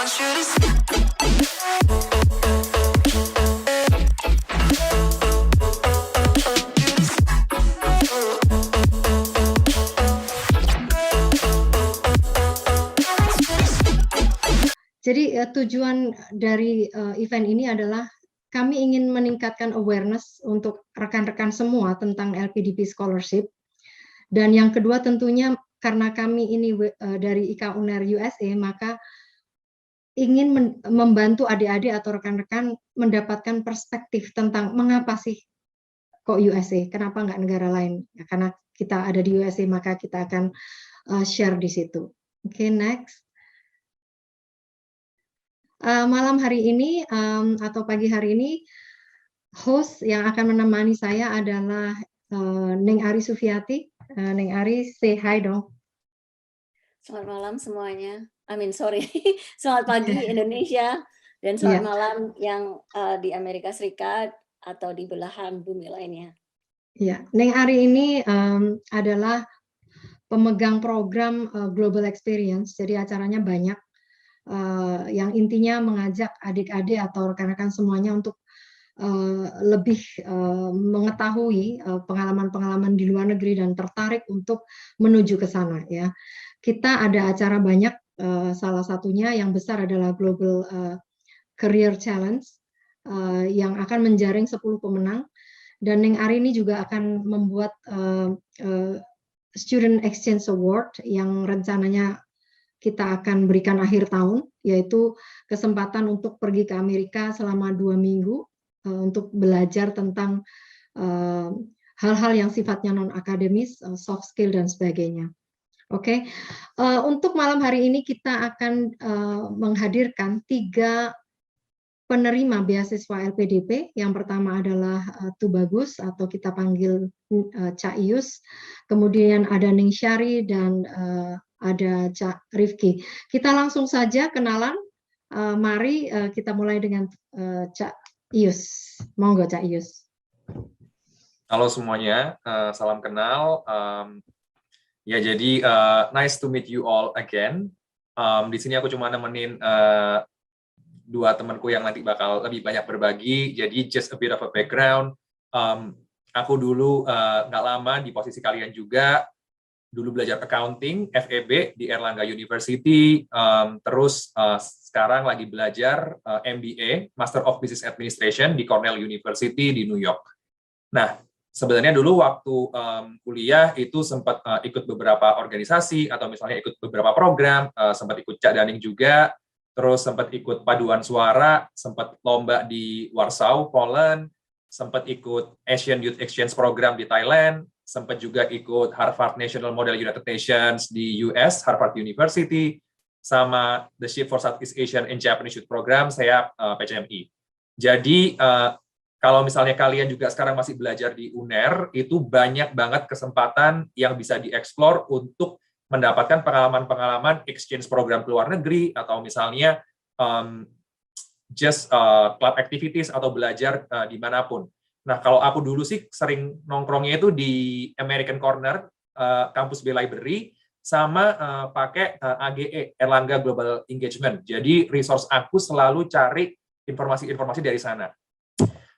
Jadi tujuan dari event ini adalah kami ingin meningkatkan awareness untuk rekan-rekan semua tentang LPDP Scholarship. Dan yang kedua tentunya karena kami ini dari IKA UNER USA, maka ingin membantu adik-adik atau rekan-rekan mendapatkan perspektif tentang mengapa sih kok USA, kenapa nggak negara lain. Ya, karena kita ada di USA, maka kita akan share di situ. Oke, next. Malam hari ini atau pagi hari ini, host yang akan menemani saya adalah Neng Ari Sufiati. Neng Ari, say hi dong. Selamat malam semuanya. Sorry. Selamat pagi Indonesia dan selamat malam yang di Amerika Serikat atau di belahan bumi lainnya. Ya, Neng Ari ini adalah pemegang program Global Experience. Jadi acaranya banyak. Yang intinya mengajak adik-adik atau rekan-rekan semuanya untuk lebih mengetahui pengalaman-pengalaman di luar negeri dan tertarik untuk menuju ke sana. Ya, kita ada acara banyak. Salah satunya yang besar adalah Global Career Challenge yang akan menjaring 10 pemenang. Dan Neng Ari ini juga akan membuat Student Exchange Award yang rencananya kita akan berikan akhir tahun, yaitu kesempatan untuk pergi ke Amerika selama 2 minggu untuk belajar tentang hal-hal yang sifatnya non-akademis, soft skill, dan sebagainya. Oke, untuk malam hari ini kita akan menghadirkan 3 penerima beasiswa LPDP. Yang pertama adalah Tubagus atau kita panggil Cak Ius, kemudian ada Ning Syari dan ada Cak Rifki. Kita langsung saja kenalan. Mari kita mulai dengan Cak Ius. Monggo Cak Ius. Halo semuanya, salam kenal. Ya jadi nice to meet you all again. Di sini aku cuma nemenin 2 temanku yang nanti bakal lebih banyak berbagi. Jadi just a bit of a background. Aku dulu nggak lama di posisi kalian juga. Dulu belajar accounting, FEB di Erlangga University, terus sekarang lagi belajar MBA, Master of Business Administration di Cornell University di New York. Nah, sebenarnya dulu waktu kuliah itu sempat ikut beberapa organisasi atau misalnya ikut beberapa program, sempat ikut Cak Daning juga, terus sempat ikut paduan suara, sempat lomba di Warsaw, Poland, sempat ikut Asian Youth Exchange Program di Thailand, sempat juga ikut Harvard National Model United Nations di US, Harvard University, sama The Shift for Southeast Asian and Japanese Youth Program, saya PCMI. Jadi, kalau misalnya kalian juga sekarang masih belajar di UNER, itu banyak banget kesempatan yang bisa dieksplor untuk mendapatkan pengalaman-pengalaman exchange program ke luar negeri, atau misalnya just club activities atau belajar dimanapun. Nah, kalau aku dulu sih sering nongkrongnya itu di American Corner, Kampus B Library, sama pakai AGE, Erlangga Global Engagement. Jadi resource aku selalu cari informasi-informasi dari sana.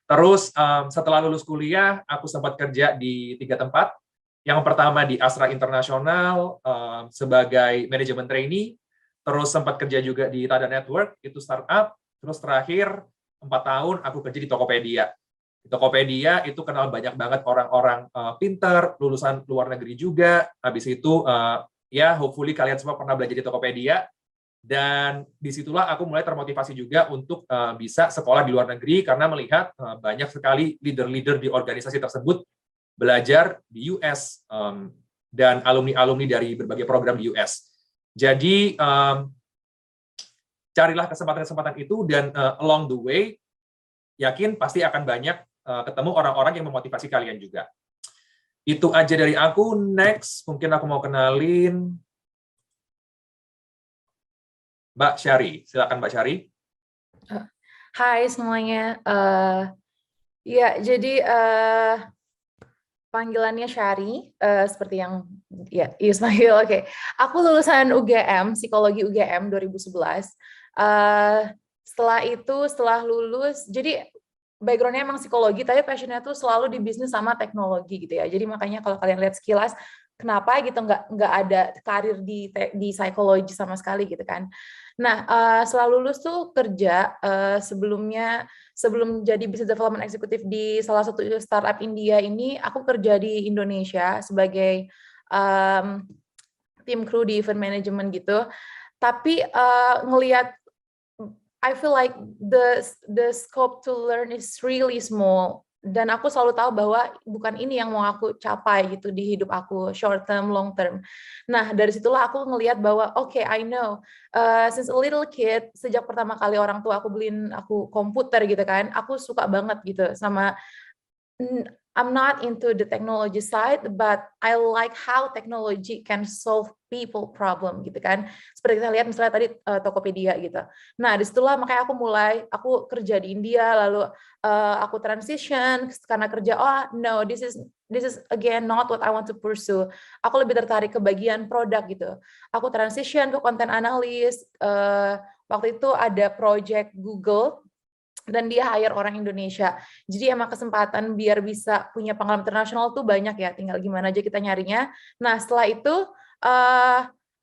Terus setelah lulus kuliah, aku sempat kerja di 3 tempat. Yang pertama di Astra International sebagai manajemen trainee, terus sempat kerja juga di Tada Network, itu startup, terus terakhir 4 tahun aku kerja di Tokopedia. Di Tokopedia itu kenal banyak banget orang-orang pinter, lulusan luar negeri juga. Habis itu ya hopefully kalian semua pernah belajar di Tokopedia. Dan disitulah aku mulai termotivasi juga untuk bisa sekolah di luar negeri karena melihat banyak sekali leader-leader di organisasi tersebut belajar di US dan alumni-alumni dari berbagai program di US. Jadi carilah kesempatan-kesempatan itu dan along the way yakin pasti akan banyak ketemu orang-orang yang memotivasi kalian juga. Itu aja dari aku. Next, mungkin aku mau kenalin Mbak Syari. Silakan Mbak Syari. Hai semuanya. Ya, jadi panggilannya Syari, seperti yang ya Ismail. Oke. Aku lulusan UGM, Psikologi UGM 2011. Setelah lulus, jadi background-nya emang psikologi, tapi passion-nya tuh selalu di bisnis sama teknologi gitu ya. Jadi makanya kalau kalian lihat sekilas, kenapa gitu nggak ada karir di psikologi sama sekali gitu kan. Nah, setelah lulus tuh kerja, sebelum jadi business development executive di salah satu startup India ini, aku kerja di Indonesia sebagai tim kru di event management gitu. Tapi ngelihat, I feel like the scope to learn is really small. Dan aku selalu tahu bahwa bukan ini yang mau aku capai gitu di hidup aku, short term, long term. Nah, dari situlah aku ngelihat bahwa okay, I know, since a little kid, sejak pertama kali orang tua aku beliin aku komputer gitu kan, aku suka banget gitu sama, I'm not into the technology side, but I like how technology can solve people problem gitu kan. Seperti kita lihat misalnya tadi Tokopedia gitu. Nah, disitulah makanya aku kerja di India, lalu aku transition karena kerja, no, this is again not what I want to pursue. Aku lebih tertarik ke bagian produk gitu. Aku transition ke content analyst. Waktu itu ada project Google, dan dia hire orang Indonesia. Jadi emang kesempatan biar bisa punya pengalaman internasional tuh banyak ya, tinggal gimana aja kita nyarinya. Nah, setelah itu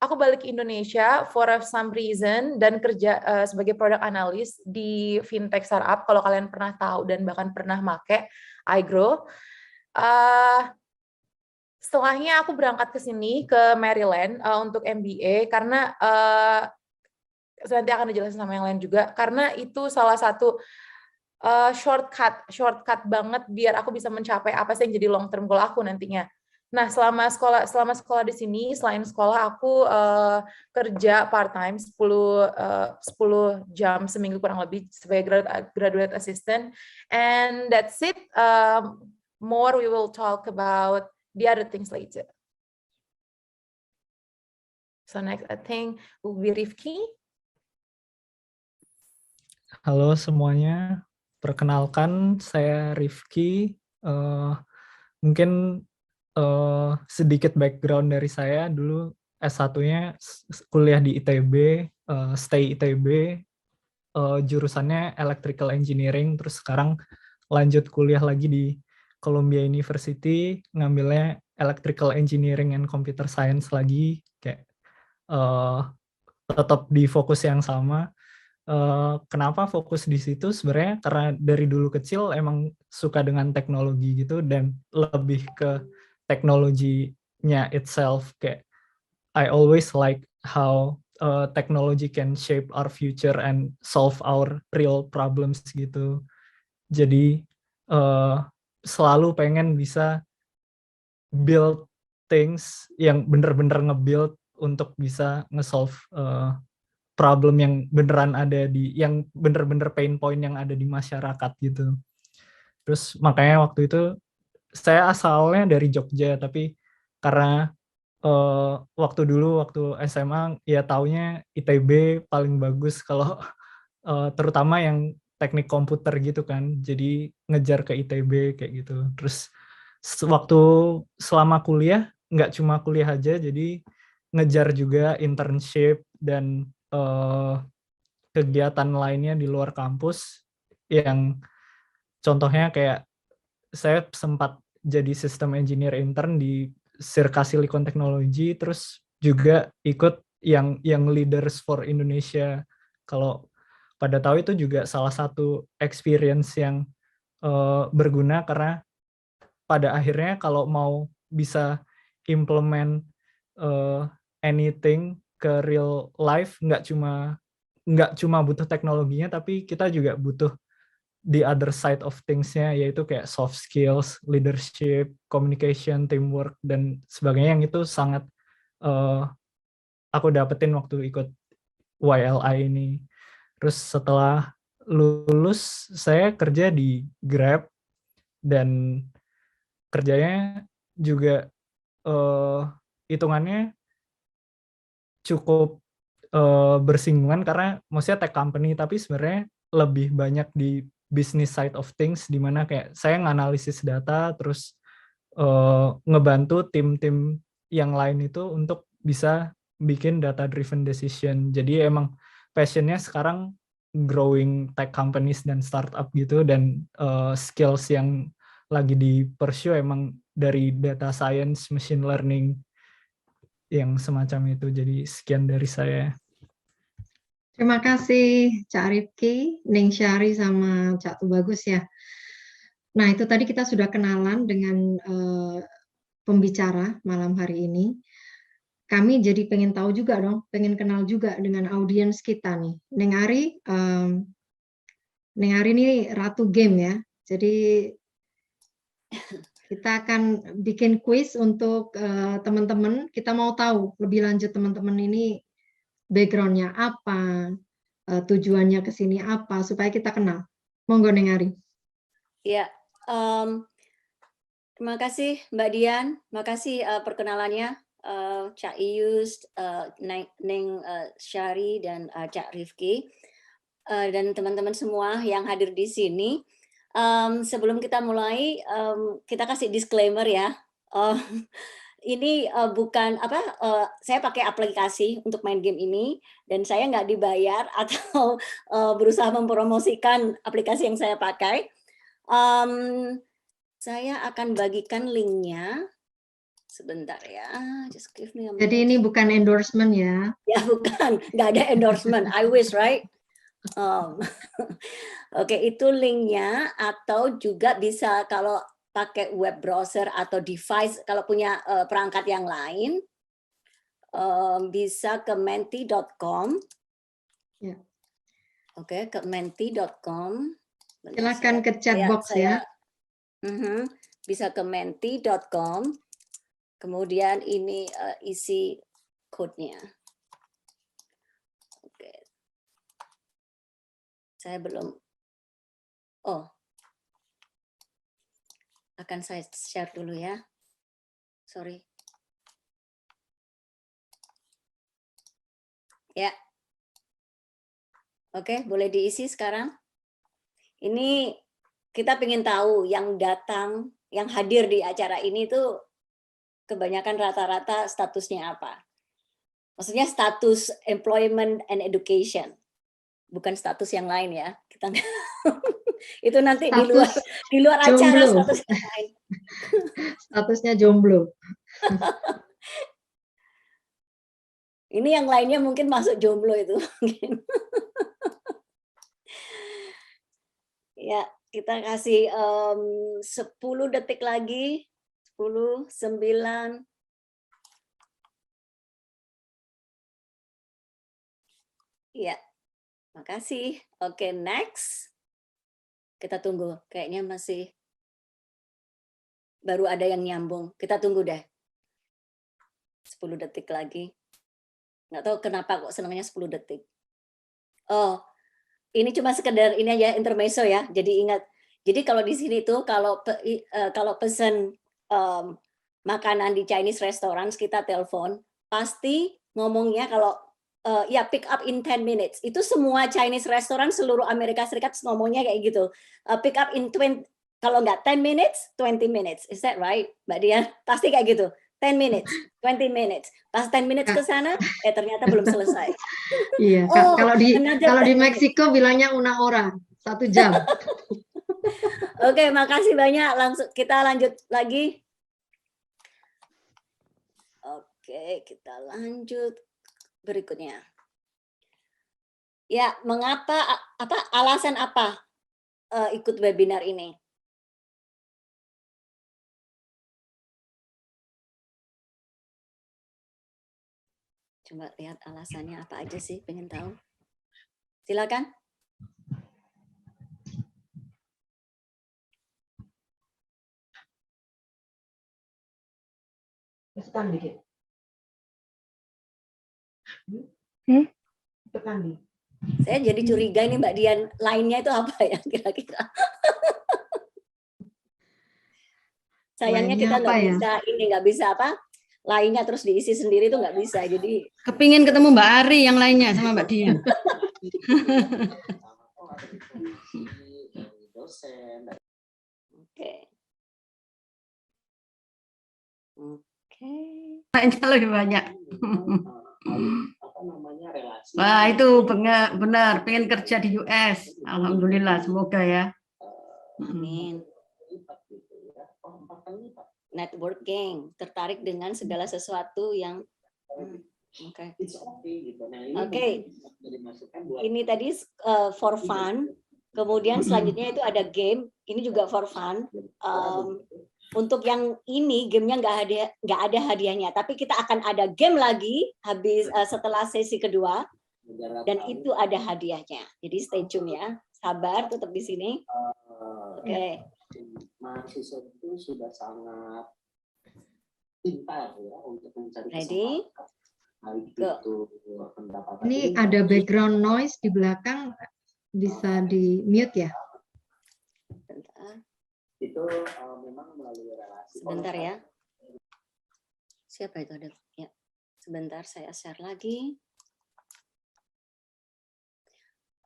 aku balik ke Indonesia for some reason dan kerja sebagai product analyst di fintech startup. Kalau kalian pernah tahu dan bahkan pernah make iGrow. Setelahnya aku berangkat ke sini ke Maryland untuk MBA karena nanti akan dijelasin sama yang lain juga, karena itu salah satu shortcut banget biar aku bisa mencapai apa sih yang jadi long term goal aku nantinya. Nah, selama sekolah di sini, selain sekolah aku kerja part time 10 jam seminggu kurang lebih sebagai graduate assistant, and that's it. More we will talk about the other things later. So next I think will be Rifki. Halo semuanya, perkenalkan saya Rifki. Mungkin sedikit background dari saya, dulu S1-nya kuliah di ITB, stay ITB, jurusannya Electrical Engineering, terus sekarang lanjut kuliah lagi di Columbia University, ngambilnya Electrical Engineering and Computer Science lagi, kayak tetap di fokus yang sama. Kenapa fokus di situ? Sebenarnya karena dari dulu kecil emang suka dengan teknologi gitu, dan lebih ke teknologinya itself. Kayak I always like how technology can shape our future and solve our real problems gitu. Jadi selalu pengen bisa build things yang bener-bener nge-build untuk bisa nge-solve problem yang beneran ada yang bener-bener pain point yang ada di masyarakat gitu. Terus makanya waktu itu saya asalnya dari Jogja, tapi karena waktu SMA ya taunya ITB paling bagus kalau terutama yang teknik komputer gitu kan, jadi ngejar ke ITB kayak gitu. Terus waktu selama kuliah nggak cuma kuliah aja, jadi ngejar juga internship dan kegiatan lainnya di luar kampus, yang contohnya kayak saya sempat jadi sistem engineer intern di Sirka Silicon Technology, terus juga ikut yang Leaders for Indonesia. Kalau pada tahu itu juga salah satu experience yang berguna, karena pada akhirnya kalau mau bisa implement anything ke real life, nggak cuma butuh teknologinya, tapi kita juga butuh the other side of things-nya, yaitu kayak soft skills, leadership, communication, teamwork, dan sebagainya, yang itu sangat aku dapetin waktu ikut YLI ini. Terus setelah lulus, saya kerja di Grab, dan kerjanya juga hitungannya cukup bersinggungan, karena maksudnya tech company, tapi sebenarnya lebih banyak di business side of things, di mana kayak saya nganalisis data, terus ngebantu tim-tim yang lain itu untuk bisa bikin data driven decision. Jadi emang passionnya sekarang growing tech companies dan startup gitu, dan skills yang lagi di pursue emang dari data science, machine learning, yang semacam itu. Jadi sekian dari saya. Terima kasih Cak Rifki, Ning Syari, sama Cak Tubagus ya. Nah, itu tadi kita sudah kenalan dengan pembicara malam hari ini. Kami jadi pengen tahu juga dong, pengen kenal juga dengan audiens kita nih. Neng Ari ini ratu game ya. Jadi kita akan bikin quiz untuk teman-teman. Kita mau tahu lebih lanjut teman-teman ini background-nya apa, tujuannya ke sini apa, supaya kita kenal. Monggo Neng Ari. Ya, terima kasih Mbak Dian, makasih perkenalannya Cak Iyus, Neng Syari, dan Cak Rifki, dan teman-teman semua yang hadir di sini. Sebelum kita mulai, kita kasih disclaimer ya. Ini bukan apa, saya pakai aplikasi untuk main game ini, dan saya nggak dibayar atau berusaha mempromosikan aplikasi yang saya pakai. Saya akan bagikan linknya. Sebentar ya, just give me a minute. Jadi ini bukan endorsement ya? Ya bukan, nggak ada endorsement. I wish, right? Oke, itu linknya, atau juga bisa kalau pakai web browser atau device, kalau punya perangkat yang lain, bisa ke menti.com. Ya. Oke, ke menti.com. Silakan ke chat box ya. Bisa ke menti.com. Kemudian ini isi code-nya. Oke. Saya belum. Oh. Akan saya share dulu ya. Sorry. Ya. Oke, boleh diisi sekarang. Ini kita ingin tahu yang datang, yang hadir di acara ini tuh kebanyakan rata-rata statusnya apa. Maksudnya status employment and education. Bukan status yang lain ya. Kita itu nanti Status di luar acara jomblo. status yang lain. Statusnya jomblo. Ini yang lainnya mungkin masuk jomblo itu. Ya, kita kasih 10 detik lagi. 10, 9. Iya, makasih. Oke, next. Kita tunggu. Kayaknya masih baru ada yang nyambung. Kita tunggu deh. 10 detik lagi. Nggak tahu kenapa kok senangnya 10 detik. Oh, ini cuma sekedar ini aja intermezzo ya. Jadi ingat. Jadi kalau di sini tuh kalau pesan makanan di Chinese restaurants, kita telepon, pasti ngomongnya kalau ya pick up in 10 minutes. Itu semua Chinese restaurant seluruh Amerika Serikat ngomongnya kayak gitu. Pick up in 20, kalau nggak 10 minutes, 20 minutes. Is that right, Mbak Dian? Pasti kayak gitu. 10 minutes, 20 minutes. Pas 10 minutes ke sana, ternyata belum selesai. Iya, Oh, kalau di Meksiko bilangnya una hora, 1 jam. Oke, makasih banyak. Langsung kita lanjut lagi. Oke, kita lanjut berikutnya. Ya, mengapa alasan apa ikut webinar ini? Coba lihat alasannya apa aja sih, pengen tahu. Silakan. Tekan dikit. Tekan dikit. Saya jadi curiga ini Mbak Dian, lainnya itu apa ya kira-kira? Sayangnya kita nggak bisa apa? Lainnya terus diisi sendiri itu nggak bisa. Jadi kepingin ketemu Mbak Ari yang lainnya sama Mbak Dian. Oke. Lainnya lebih banyak. Apa namanya relasi Wah, itu benar, pengen kerja di US. Alhamdulillah, semoga ya. Amin. Networking, tertarik dengan segala sesuatu yang oke. Ini tadi for fun. Kemudian selanjutnya itu ada game. Ini juga for fun. Untuk yang ini gamenya nggak ada hadiahnya, tapi kita akan ada game lagi habis setelah sesi kedua, dan itu ada hadiahnya. Jadi stay tune ya, sabar, tetap di sini. Oke. Mahasiswa itu sudah sangat pintar ya untuk mencari Ready? kesempatan. Ini ada background noise di belakang, bisa di mute ya. Bentar. Itu memang melalui relasi. Sebentar ya. Siapa itu ada? Ya. Sebentar saya share lagi.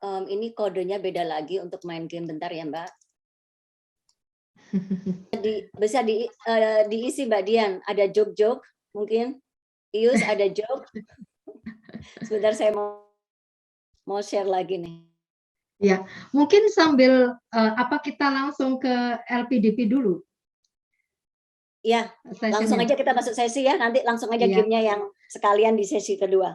Ini kodenya beda lagi untuk main game, bentar ya Mbak. Bisa diisi Mbak Dian. Ada joke-joke mungkin. Ius ada joke. Sebentar saya mau share lagi nih. Ya, mungkin sambil apa kita langsung ke LPDP dulu? Ya, langsung aja kita masuk sesi ya. Nanti langsung aja gamenya yang sekalian di sesi kedua.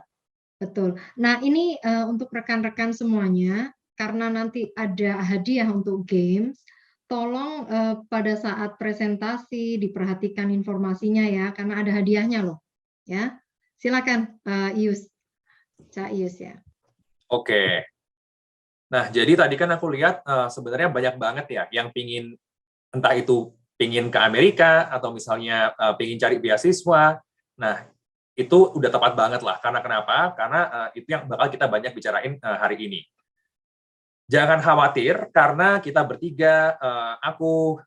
Betul. Nah, ini untuk rekan-rekan semuanya, karena nanti ada hadiah untuk games, tolong pada saat presentasi diperhatikan informasinya ya, karena ada hadiahnya loh. Ya, silakan Ius, Cak Ius ya. Oke. Nah, jadi tadi kan aku lihat sebenarnya banyak banget ya yang pingin, entah itu pingin ke Amerika atau misalnya pingin cari beasiswa. Nah, itu udah tepat banget lah. Karena kenapa? Karena itu yang bakal kita banyak bicarain hari ini. Jangan khawatir, karena kita bertiga, aku,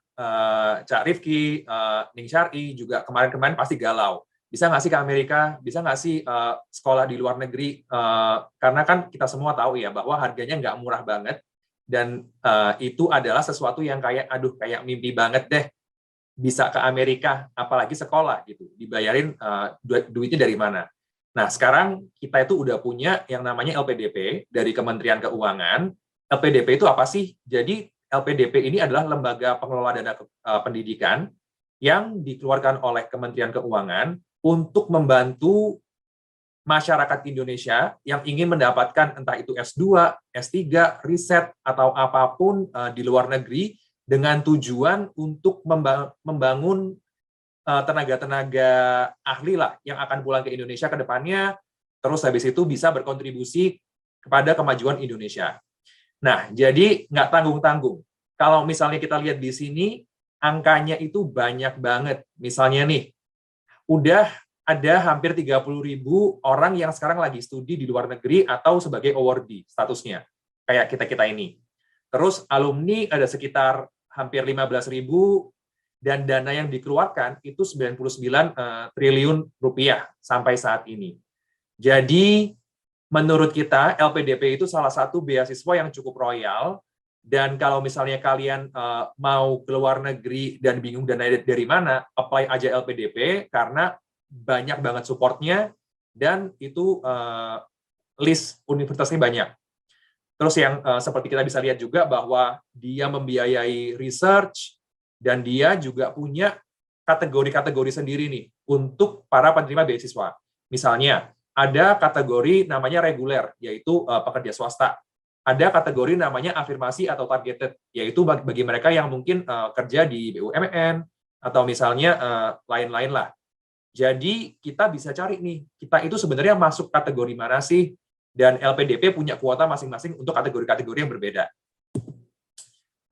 Cak Rifki, Ning Syar'i, juga kemarin-kemarin pasti galau. Bisa nggak sih ke Amerika? Bisa nggak sih sekolah di luar negeri? Karena kan kita semua tahu ya bahwa harganya nggak murah banget, dan itu adalah sesuatu yang kayak, aduh, kayak mimpi banget deh bisa ke Amerika, apalagi sekolah gitu, dibayarin duitnya dari mana. Nah, sekarang kita itu udah punya yang namanya LPDP dari Kementerian Keuangan. LPDP itu apa sih? Jadi LPDP ini adalah lembaga pengelola dana pendidikan yang dikeluarkan oleh Kementerian Keuangan untuk membantu masyarakat Indonesia yang ingin mendapatkan entah itu S2, S3, riset, atau apapun di luar negeri dengan tujuan untuk membangun tenaga-tenaga ahli lah yang akan pulang ke Indonesia ke depannya, terus habis itu bisa berkontribusi kepada kemajuan Indonesia. Nah, jadi nggak tanggung-tanggung. Kalau misalnya kita lihat di sini, angkanya itu banyak banget. Misalnya nih, udah ada hampir 30.000 orang yang sekarang lagi studi di luar negeri atau sebagai awardee statusnya, kayak kita-kita ini. Terus alumni ada sekitar hampir 15.000, dan dana yang dikeluarkan itu 99 triliun rupiah sampai saat ini. Jadi menurut kita LPDP itu salah satu beasiswa yang cukup royal, dan kalau misalnya kalian mau ke luar negeri dan bingung dana dari mana, apply aja LPDP karena banyak banget supportnya, dan itu list universitasnya banyak. Terus yang seperti kita bisa lihat juga bahwa dia membiayai research, dan dia juga punya kategori-kategori sendiri nih untuk para penerima beasiswa. Misalnya, ada kategori namanya reguler, yaitu pekerja swasta. Ada kategori namanya afirmasi atau targeted, yaitu bagi mereka yang mungkin kerja di BUMN, atau misalnya lain-lain lah. Jadi kita bisa cari nih, kita itu sebenarnya masuk kategori mana sih, dan LPDP punya kuota masing-masing untuk kategori-kategori yang berbeda.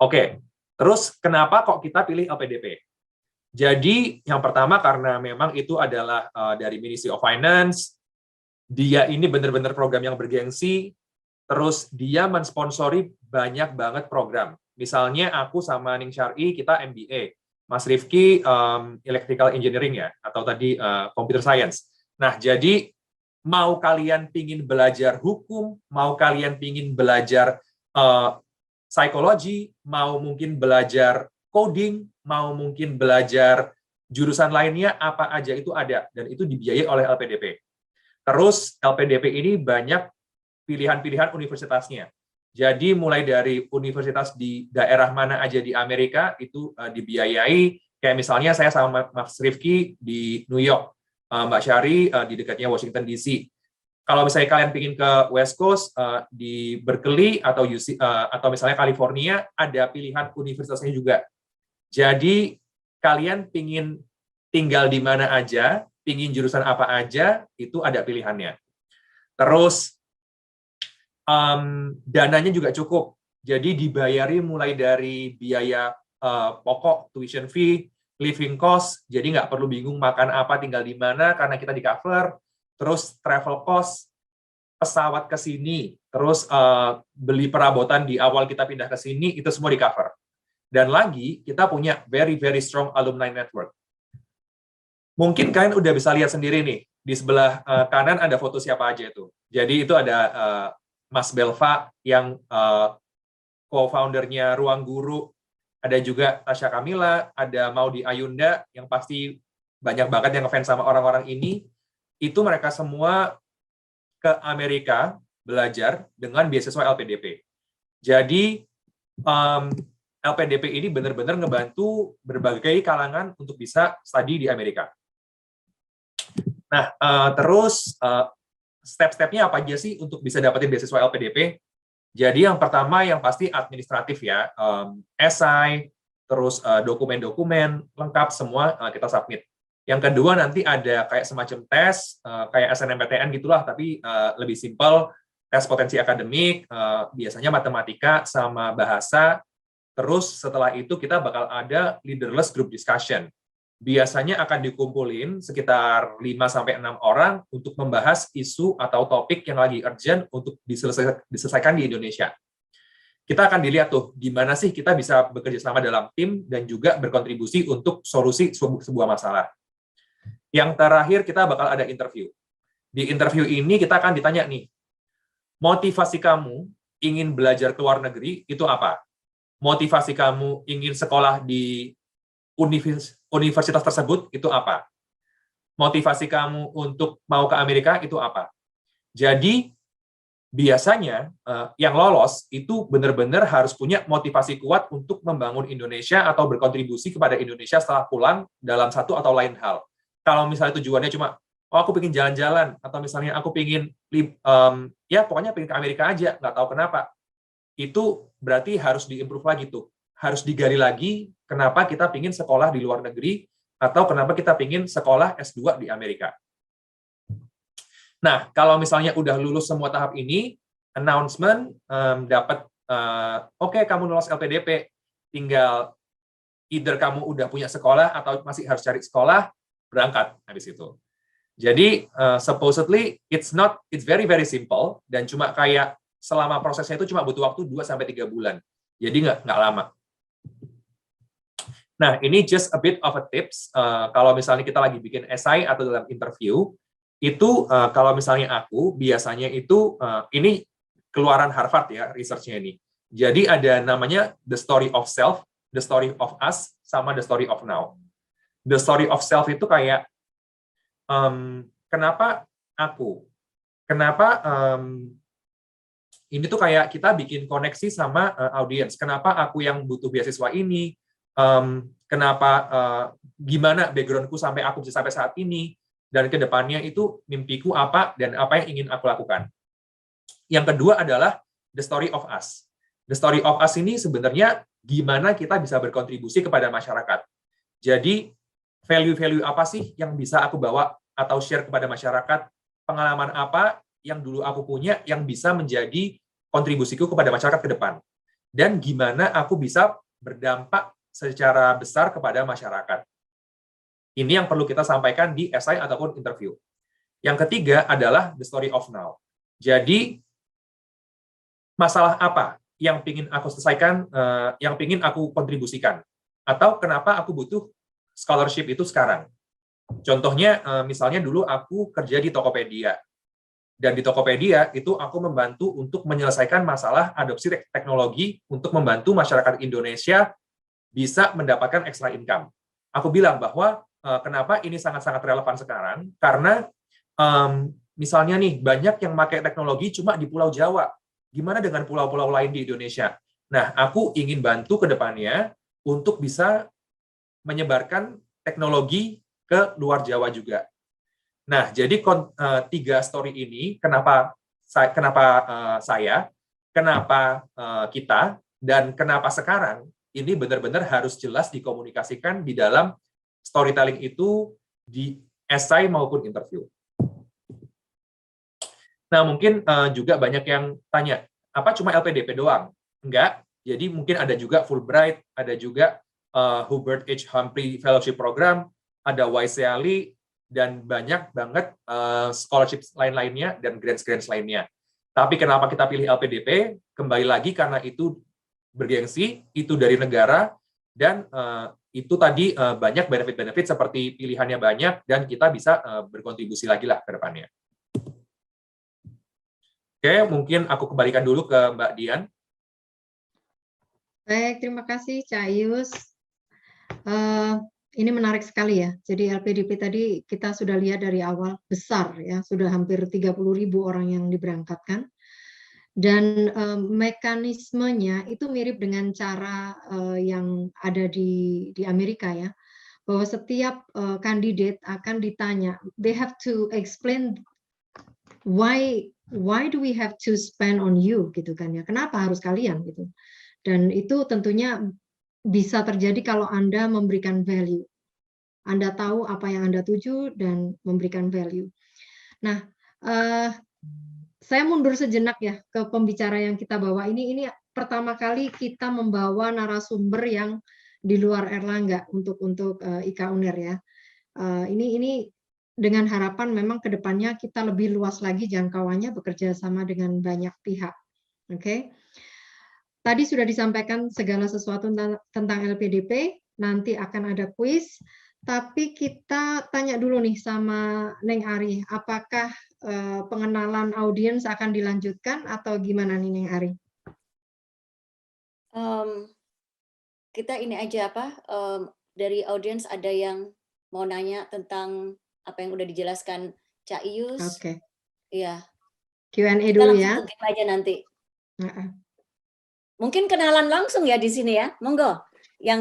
Oke, terus kenapa kok kita pilih LPDP? Jadi yang pertama karena memang itu adalah dari Ministry of Finance, dia ini benar-benar program yang bergengsi, terus dia mensponsori banyak banget program. Misalnya aku sama Ning Syar'i, kita MBA. Mas Rifki electrical engineering ya, atau tadi computer science. Nah, jadi mau kalian pingin belajar hukum, mau kalian pingin belajar psikologi, mau mungkin belajar coding, mau mungkin belajar jurusan lainnya, apa aja itu ada, dan itu dibiayai oleh LPDP. Terus LPDP ini banyak pilihan-pilihan universitasnya. Jadi mulai dari universitas di daerah mana aja di Amerika itu dibiayai. Kayak misalnya saya sama Mas Rifki di New York, Mbak Syari di dekatnya Washington DC. Kalau misalnya kalian pingin ke West Coast di Berkeley atau atau misalnya California, ada pilihan universitasnya juga. Jadi kalian pingin tinggal di mana aja, pingin jurusan apa aja, itu ada pilihannya. Terus dananya juga cukup. Jadi dibayari mulai dari biaya pokok, tuition fee, living cost, jadi nggak perlu bingung makan apa, tinggal di mana, karena kita di cover. Terus travel cost, pesawat ke sini, terus beli perabotan di awal kita pindah ke sini, itu semua di cover. Dan lagi, kita punya very, very strong alumni network. Mungkin kalian udah bisa lihat sendiri nih, di sebelah kanan ada foto siapa aja itu. Jadi itu ada Mas Belva yang co-foundernya Ruang Guru, ada juga Tasya Kamila, ada Maudi Ayunda yang pasti banyak banget yang ngefans sama orang-orang ini. Itu mereka semua ke Amerika belajar dengan beasiswa LPDP. Jadi LPDP ini benar-benar ngebantu berbagai kalangan untuk bisa studi di Amerika. Nah, terus step-stepnya apa aja sih untuk bisa dapetin beasiswa LPDP? Jadi yang pertama yang pasti administratif ya, esai, terus dokumen-dokumen lengkap semua kita submit. Yang kedua nanti ada kayak semacam tes, kayak SNMPTN gitulah, tapi lebih simpel, tes potensi akademik, biasanya matematika sama bahasa. Terus setelah itu kita bakal ada leaderless group discussion. Biasanya akan dikumpulin sekitar 5-6 orang untuk membahas isu atau topik yang lagi urgent untuk diselesaikan di Indonesia. Kita akan dilihat tuh, di mana sih kita bisa bekerja sama dalam tim dan juga berkontribusi untuk solusi sebuah masalah. Yang terakhir, kita bakal ada interview. Di interview ini kita akan ditanya nih, motivasi kamu ingin belajar ke luar negeri itu apa? Motivasi kamu ingin sekolah di universitas tersebut itu apa? Motivasi kamu untuk mau ke Amerika itu apa? Jadi biasanya yang lolos itu benar-benar harus punya motivasi kuat untuk membangun Indonesia atau berkontribusi kepada Indonesia setelah pulang dalam satu atau lain hal. Kalau misalnya tujuannya cuma, oh aku pengen jalan-jalan, atau misalnya aku pengen, ya pokoknya pengen ke Amerika aja, nggak tahu kenapa, itu berarti harus diimprove lagi tuh. Harus digali lagi kenapa kita pingin sekolah di luar negeri atau kenapa kita pingin sekolah S2 di Amerika. Nah, kalau misalnya udah lulus semua tahap ini, announcement dapat oke, kamu lulus LPDP, tinggal either kamu udah punya sekolah atau masih harus cari sekolah, berangkat habis itu. Jadi supposedly it's very very simple dan cuma kayak selama prosesnya itu cuma butuh waktu 2-3 bulan. Jadi nggak lama. Nah, ini just a bit of a tips. Kalau misalnya kita lagi bikin essay atau dalam interview, itu kalau misalnya aku, biasanya itu, ini keluaran Harvard ya, research-nya ini. Jadi ada namanya the story of self, the story of us, sama the story of now. The story of self itu kayak, kenapa aku? Kenapa ini tuh kayak kita bikin koneksi sama audiens. Kenapa aku yang butuh beasiswa ini? Kenapa, gimana background-ku sampai aku bisa sampai saat ini, dan ke depannya itu mimpiku apa, dan apa yang ingin aku lakukan. Yang kedua adalah the story of us. The story of us ini sebenarnya gimana kita bisa berkontribusi kepada masyarakat. Jadi, value-value apa sih yang bisa aku bawa atau share kepada masyarakat, pengalaman apa yang dulu aku punya yang bisa menjadi kontribusiku kepada masyarakat ke depan. Dan gimana aku bisa berdampak secara besar kepada masyarakat. Ini yang perlu kita sampaikan di essay ataupun interview. Yang ketiga adalah the story of now. Jadi, masalah apa yang ingin aku selesaikan, yang ingin aku kontribusikan? Atau kenapa aku butuh scholarship itu sekarang? Contohnya, misalnya dulu aku kerja di Tokopedia. Dan di Tokopedia itu aku membantu untuk menyelesaikan masalah adopsi teknologi untuk membantu masyarakat Indonesia bisa mendapatkan extra income. Aku bilang bahwa kenapa ini sangat-sangat relevan sekarang, karena misalnya nih, banyak yang pakai teknologi cuma di Pulau Jawa. Gimana dengan pulau-pulau lain di Indonesia? Nah, aku ingin bantu ke depannya untuk bisa menyebarkan teknologi ke luar Jawa juga. Nah, jadi 3 story ini, kenapa saya, kenapa kita, dan kenapa sekarang, ini benar-benar harus jelas dikomunikasikan di dalam storytelling itu di essay maupun interview. Nah, mungkin juga banyak yang tanya, apa cuma LPDP doang? Enggak, jadi mungkin ada juga Fulbright, ada juga Hubert H. Humphrey Fellowship Program, ada YSEALI, dan banyak banget scholarship lain-lainnya dan grants-grants lainnya. Tapi kenapa kita pilih LPDP? Kembali lagi karena itu bergengsi, itu dari negara, dan itu tadi banyak benefit-benefit seperti pilihannya banyak, dan kita bisa berkontribusi lagi lah ke depannya. Oke, mungkin aku kembalikan dulu ke Mbak Dian. Baik, terima kasih Cak Yus. Ini menarik sekali ya. Jadi LPDP tadi kita sudah lihat dari awal besar ya, sudah hampir 30.000 orang yang diberangkatkan. Dan mekanismenya itu mirip dengan cara yang ada di Amerika ya, bahwa setiap kandidat akan ditanya, they have to explain why do we have to spend on you gitu kan ya, kenapa harus kalian gitu. Dan itu tentunya bisa terjadi kalau Anda memberikan value. Anda tahu apa yang Anda tuju dan memberikan value. Nah, saya mundur sejenak ya ke pembicara yang kita bawa ini pertama kali kita membawa narasumber yang di luar Erlangga untuk IKA UNER ya. Ini dengan harapan memang ke depannya kita lebih luas lagi jangkauannya, bekerja sama dengan banyak pihak. Oke. Tadi sudah disampaikan segala sesuatu tentang LPDP, nanti akan ada kuis, tapi kita tanya dulu nih sama Neng Ari, apakah pengenalan audiens akan dilanjutkan atau gimana nih Neng Ari? Kita ini aja dari audiens ada yang mau nanya tentang apa yang udah dijelaskan Cak Ius. Oke. Iya. Q&A Kita dulu langsung ya. ke game aja nanti. Mungkin kenalan langsung ya di sini ya, monggo. Yang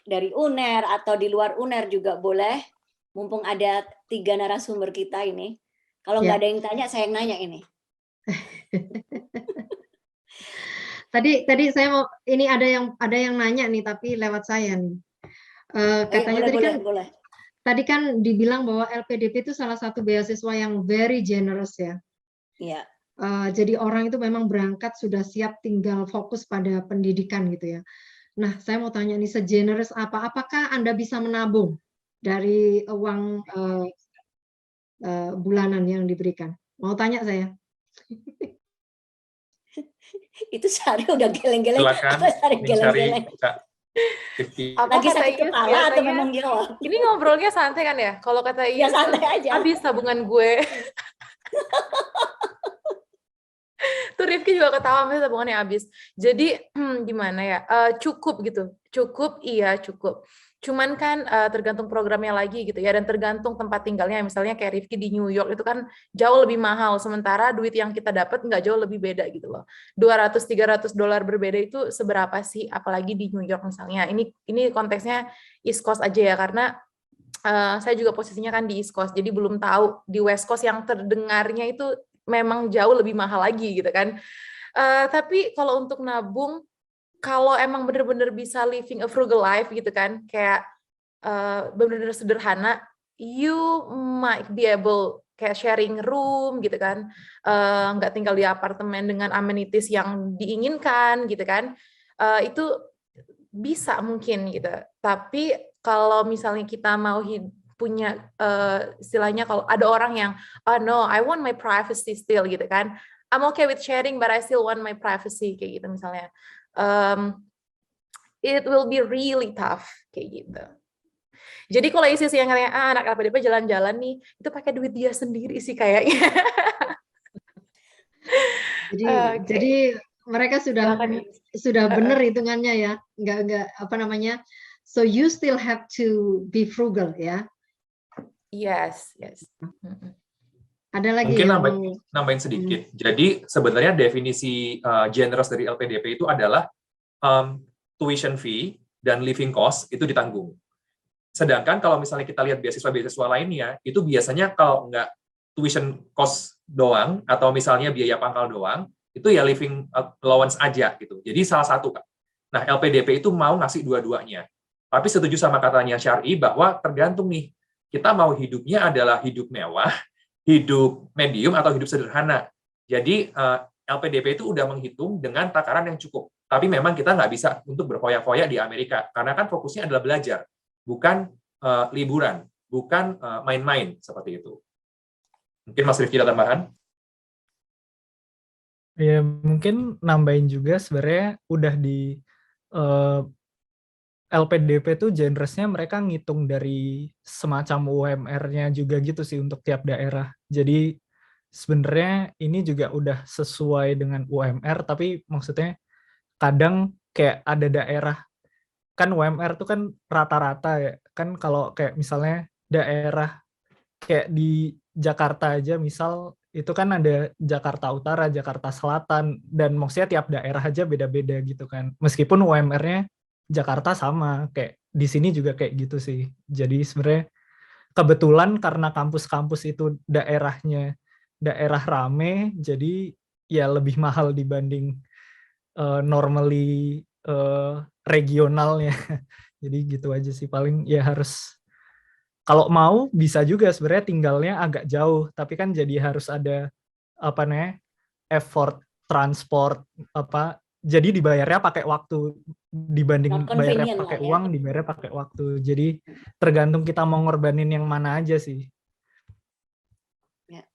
dari UNER atau di luar UNER juga boleh. Mumpung ada 3 narasumber kita ini. Kalau nggak ada yang tanya, saya yang nanya ini. Tadi saya mau ini ada yang nanya nih tapi lewat saya nih. Katanya boleh. Tadi kan dibilang bahwa LPDP itu salah satu beasiswa yang very generous ya. Iya. Jadi orang itu memang berangkat sudah siap, tinggal fokus pada pendidikan gitu ya. Nah, saya mau tanya nih, segenerous apa? Apakah Anda bisa menabung dari uang bulanan yang diberikan? Mau tanya saya. Itu sehari udah geleng-geleng. Silakan, geleng-geleng. Lagi sakit kepala atau memang jawab? Ini ngobrolnya santai kan ya? Kalau kata ya santai aja. Habis tabungan gue. Tuh Rifki juga ketawa, misalnya tabungannya habis. Jadi gimana ya? Cukup gitu. Cukup, iya cukup. Cuman kan tergantung programnya lagi gitu ya, dan tergantung tempat tinggalnya. Misalnya kayak Rifki di New York itu kan jauh lebih mahal, sementara duit yang kita dapat nggak jauh lebih beda gitu loh. $200-300 berbeda itu seberapa sih? Apalagi di New York misalnya. Ini konteksnya East Coast aja ya, karena saya juga posisinya kan di East Coast, jadi belum tahu di West Coast yang terdengarnya itu memang jauh lebih mahal lagi gitu kan. Tapi kalau untuk nabung, kalau emang bener-bener bisa living a frugal life gitu kan, kayak bener-bener sederhana, you might be able kayak sharing room gitu kan, nggak tinggal di apartemen dengan amenities yang diinginkan gitu kan, itu bisa mungkin gitu. Tapi kalau misalnya kita mau punya istilahnya, kalau ada orang yang oh no, I want my privacy still gitu kan, I'm okay with sharing but I still want my privacy kayak gitu misalnya, it will be really tough kayak gitu. Jadi kalau isi yang katanya anak LPDP jalan-jalan nih, itu pakai duit dia sendiri sih kayaknya. Jadi mereka sudah benar hitungannya ya, nggak apa namanya. So you still have to be frugal ya. Yes, yes. Mm-mm. Ada lagi Mungkin yang nambahin sedikit. Jadi sebenarnya definisi generous dari LPDP itu adalah tuition fee dan living cost itu ditanggung. Sedangkan kalau misalnya kita lihat beasiswa-beasiswa lainnya, itu biasanya kalau nggak tuition cost doang, atau misalnya biaya pangkal doang, itu ya living allowance aja gitu. Jadi salah satu, Kak. Nah, LPDP itu mau ngasih dua-duanya. Tapi setuju sama katanya Syar'i bahwa tergantung nih, kita mau hidupnya adalah hidup mewah, hidup medium, atau hidup sederhana. Jadi LPDP itu udah menghitung dengan takaran yang cukup. Tapi memang kita nggak bisa untuk berfoya-foya di Amerika, karena kan fokusnya adalah belajar, bukan liburan, bukan main-main seperti itu. Mungkin Mas Rifki ada tambahan? Ya mungkin nambahin juga sebenarnya udah di LPDP tuh generousnya mereka ngitung dari semacam UMR-nya juga gitu sih untuk tiap daerah. Jadi sebenarnya ini juga udah sesuai dengan UMR, tapi maksudnya kadang kayak ada daerah, kan UMR tuh kan rata-rata ya, kan kalau kayak misalnya daerah kayak di Jakarta aja misal, itu kan ada Jakarta Utara, Jakarta Selatan, dan maksudnya tiap daerah aja beda-beda gitu kan. Meskipun UMR-nya Jakarta sama, kayak di sini juga kayak gitu sih. Jadi sebenarnya kebetulan karena kampus-kampus itu daerahnya daerah rame, jadi ya lebih mahal dibanding normally regionalnya. Jadi gitu aja sih, paling ya harus kalau mau bisa juga sebenarnya tinggalnya agak jauh, tapi kan jadi harus ada apa namanya effort transport apa, jadi dibayarnya pakai waktu dibanding Not bayarnya convenient pakai lah ya. uang, dibayarnya pakai waktu. Jadi tergantung kita mau ngorbanin yang mana aja sih. Ya,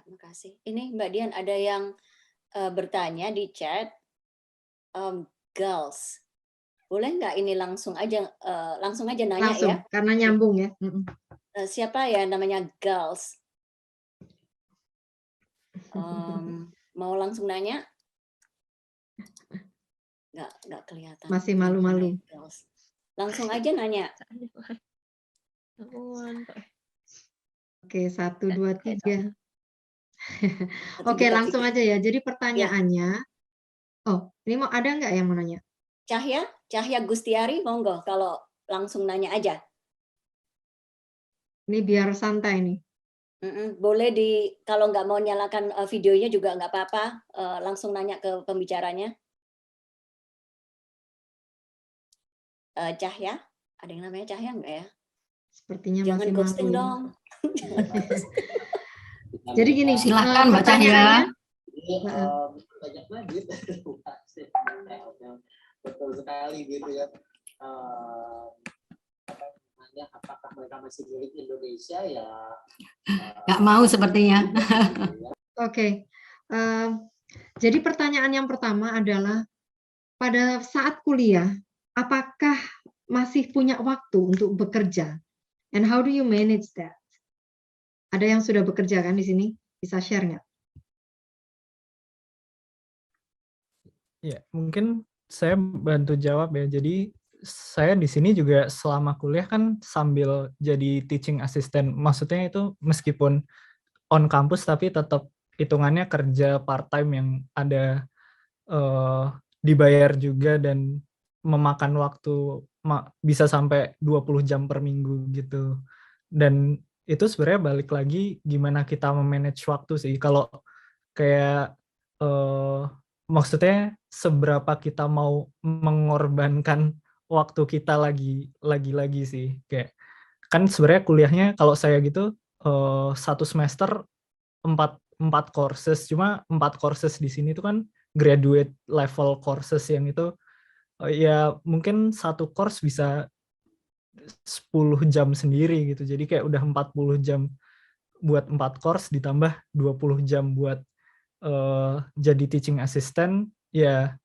makasih. Ini Mbak Dian ada yang bertanya di chat, girls, boleh nggak ini langsung aja nanya langsung, ya? karena nyambung ya. Siapa ya namanya girls? Mau langsung nanya? Nggak kelihatan. Masih malu-malu. Girls. Langsung aja nanya. Oke, 1, 2, 3. 1, Oke, 2, langsung 3. aja ya. Jadi pertanyaannya, oh, ini mau ada nggak yang mau nanya? Cahya Gustiari, monggo kalau langsung nanya aja. Ini biar santai nih. Boleh kalau nggak mau nyalakan videonya juga nggak apa-apa, langsung nanya ke pembicaranya. Cahya, ada yang namanya Cahya nggak ya? Sepertinya Jangan masih ghosting malu. dong. Jadi gini, Silakan Mbak Cahya. pertanyaannya, Banyak lagi. Betul sekali gitu ya. Apakah mereka masih milik Indonesia ya? Nggak mau sepertinya. Oke. Jadi pertanyaan yang pertama adalah, pada saat kuliah, apakah masih punya waktu untuk bekerja? And how do you manage that? Ada yang sudah bekerja kan di sini? Bisa share nggak? Ya, mungkin saya bantu jawab ya. Jadi saya di sini juga selama kuliah kan sambil jadi teaching assistant. Maksudnya itu meskipun on campus tapi tetap hitungannya kerja part time yang ada dibayar juga dan memakan waktu bisa sampai 20 jam per minggu gitu. Dan itu sebenarnya balik lagi gimana kita memanage waktu sih. Kalau kayak maksudnya seberapa kita mau mengorbankan waktu kita lagi sih. Kayak kan sebenarnya kuliahnya kalau saya gitu satu semester 4 courses, cuma 4 courses di sini tuh kan graduate level courses yang itu ya mungkin satu course bisa 10 jam sendiri gitu. Jadi kayak udah 40 jam buat 4 course ditambah 20 jam buat jadi teaching assistant, ya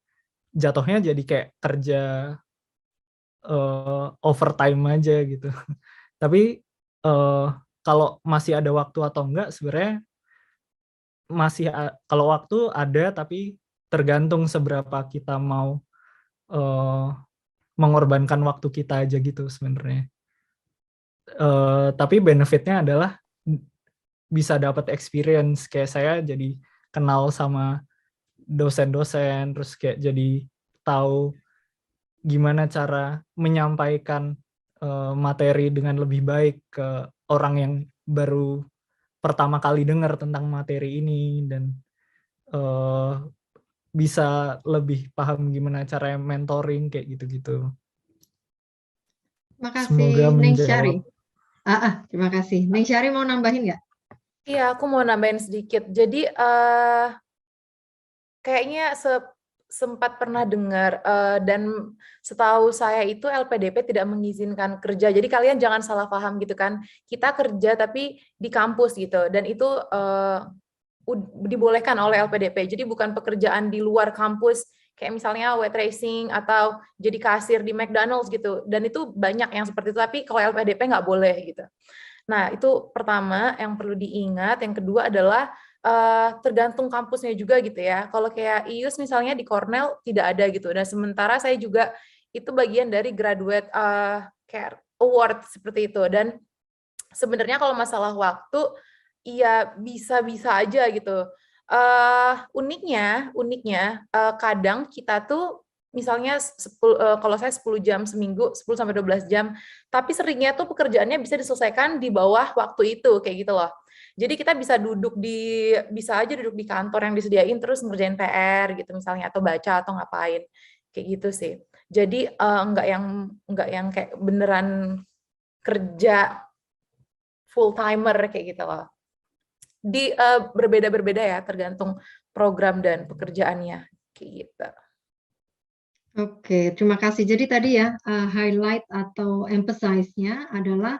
jatuhnya jadi kayak kerja overtime aja gitu. Tapi kalau masih ada waktu atau enggak sebenarnya masih kalau waktu ada, tapi tergantung seberapa kita mau mengorbankan waktu kita aja gitu sebenarnya. Tapi benefitnya adalah bisa dapat experience, kayak saya jadi kenal sama dosen-dosen, terus kayak jadi tahu gimana cara menyampaikan materi dengan lebih baik ke orang yang baru pertama kali dengar tentang materi ini, dan bisa lebih paham gimana cara mentoring kayak gitu-gitu. Semoga Makasih, Neng menjawab. Syari. Terima kasih. Neng Syari mau nambahin nggak? Iya, aku mau nambahin sedikit. Jadi kayaknya sempat pernah dengar dan setahu saya itu LPDP tidak mengizinkan kerja. Jadi kalian jangan salah paham gitu kan. Kita kerja tapi di kampus gitu, dan itu dibolehkan oleh LPDP. Jadi bukan pekerjaan di luar kampus kayak misalnya wet racing atau jadi kasir di McDonald's gitu. Dan itu banyak yang seperti itu, tapi kalau LPDP nggak boleh gitu. Nah, itu pertama yang perlu diingat. Yang kedua adalah tergantung kampusnya juga gitu ya. Kalau kayak IUS misalnya di Cornell tidak ada gitu. Dan sementara saya juga itu bagian dari graduate care award seperti itu. Dan sebenarnya kalau masalah waktu, iya bisa-bisa aja gitu. Uniknya kadang kita tuh misalnya kalau saya 10 jam seminggu, 10 sampai 12 jam, tapi seringnya tuh pekerjaannya bisa diselesaikan di bawah waktu itu kayak gitu loh. Jadi kita bisa aja duduk di kantor yang disediain terus ngerjain PR gitu misalnya, atau baca atau ngapain kayak gitu sih. Jadi enggak yang kayak beneran kerja full timer kayak gitu loh. Berbeda-berbeda ya, tergantung program dan pekerjaannya kayak gitu. Oke, terima kasih. Jadi tadi ya, highlight atau emphasize-nya adalah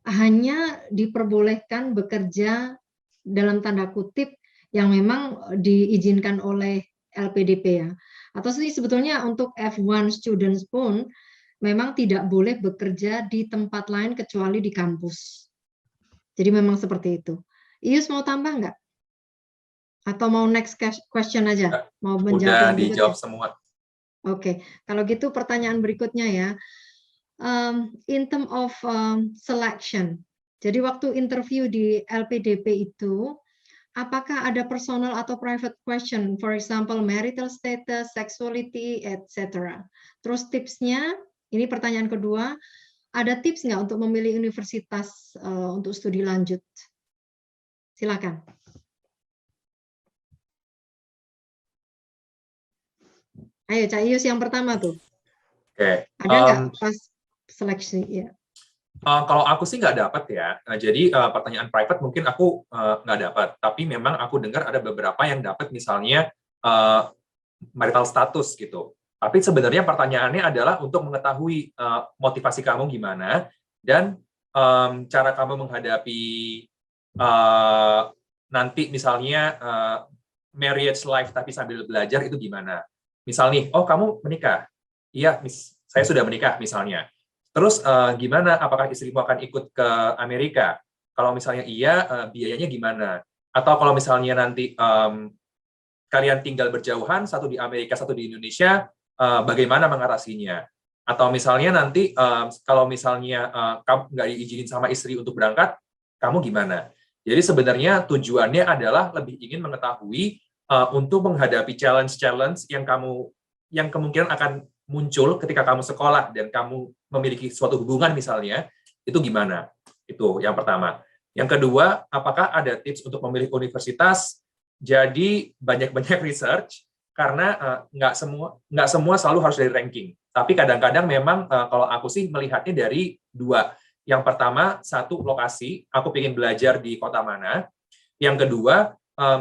hanya diperbolehkan bekerja dalam tanda kutip yang memang diizinkan oleh LPDP ya. Atau sih sebetulnya untuk F1 students pun memang tidak boleh bekerja di tempat lain kecuali di kampus. Jadi memang seperti itu. Ius mau tambah nggak? Atau mau next question aja? Mau menjawab Udah yang berikutnya? dijawab semua. Oke, kalau gitu pertanyaan berikutnya ya. In term of selection, jadi waktu interview di LPDP itu, apakah ada personal atau private question, for example marital status, sexuality, etc. Terus tipsnya, ini pertanyaan kedua, ada tips nggak untuk memilih universitas untuk studi lanjut? Silakan. Ayo, Cak Ius yang pertama tuh. Oke. Ada nggak pas seleksi? Ya. Kalau aku sih nggak dapat ya. Jadi pertanyaan private mungkin aku nggak dapat. Tapi memang aku dengar ada beberapa yang dapat misalnya marital status gitu. Tapi sebenarnya pertanyaannya adalah untuk mengetahui motivasi kamu gimana dan cara kamu menghadapi nanti misalnya marriage life tapi sambil belajar itu gimana. Misal nih, oh kamu menikah? Iya, saya sudah menikah misalnya. Terus gimana? Apakah istrimu akan ikut ke Amerika? Kalau misalnya iya, biayanya gimana? Atau kalau misalnya nanti kalian tinggal berjauhan, satu di Amerika, satu di Indonesia, bagaimana mengatasinya? Atau misalnya nanti kalau misalnya kamu nggak diizinin sama istri untuk berangkat, kamu gimana? Jadi sebenarnya tujuannya adalah lebih ingin mengetahui untuk menghadapi challenge-challenge yang kemungkinan akan muncul ketika kamu sekolah dan kamu memiliki suatu hubungan misalnya, itu gimana? Itu yang pertama. Yang kedua, apakah ada tips untuk memilih universitas? Jadi banyak-banyak research karena nggak semua selalu harus dari ranking. Tapi kadang-kadang memang kalau aku sih melihatnya dari dua. Yang pertama, satu lokasi, aku ingin belajar di kota mana. Yang kedua,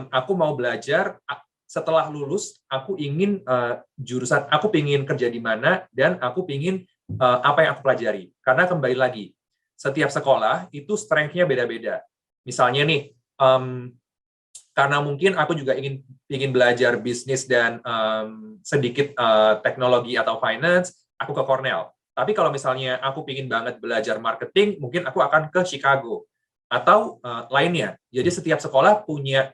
aku mau belajar setelah lulus, aku ingin jurusan, aku ingin kerja di mana, dan aku ingin apa yang aku pelajari. Karena kembali lagi, setiap sekolah itu strength-nya beda-beda. Misalnya nih, karena mungkin aku juga ingin belajar bisnis dan sedikit teknologi atau finance, aku ke Cornell. Tapi kalau misalnya aku ingin banget belajar marketing, mungkin aku akan ke Chicago atau lainnya. Jadi setiap sekolah punya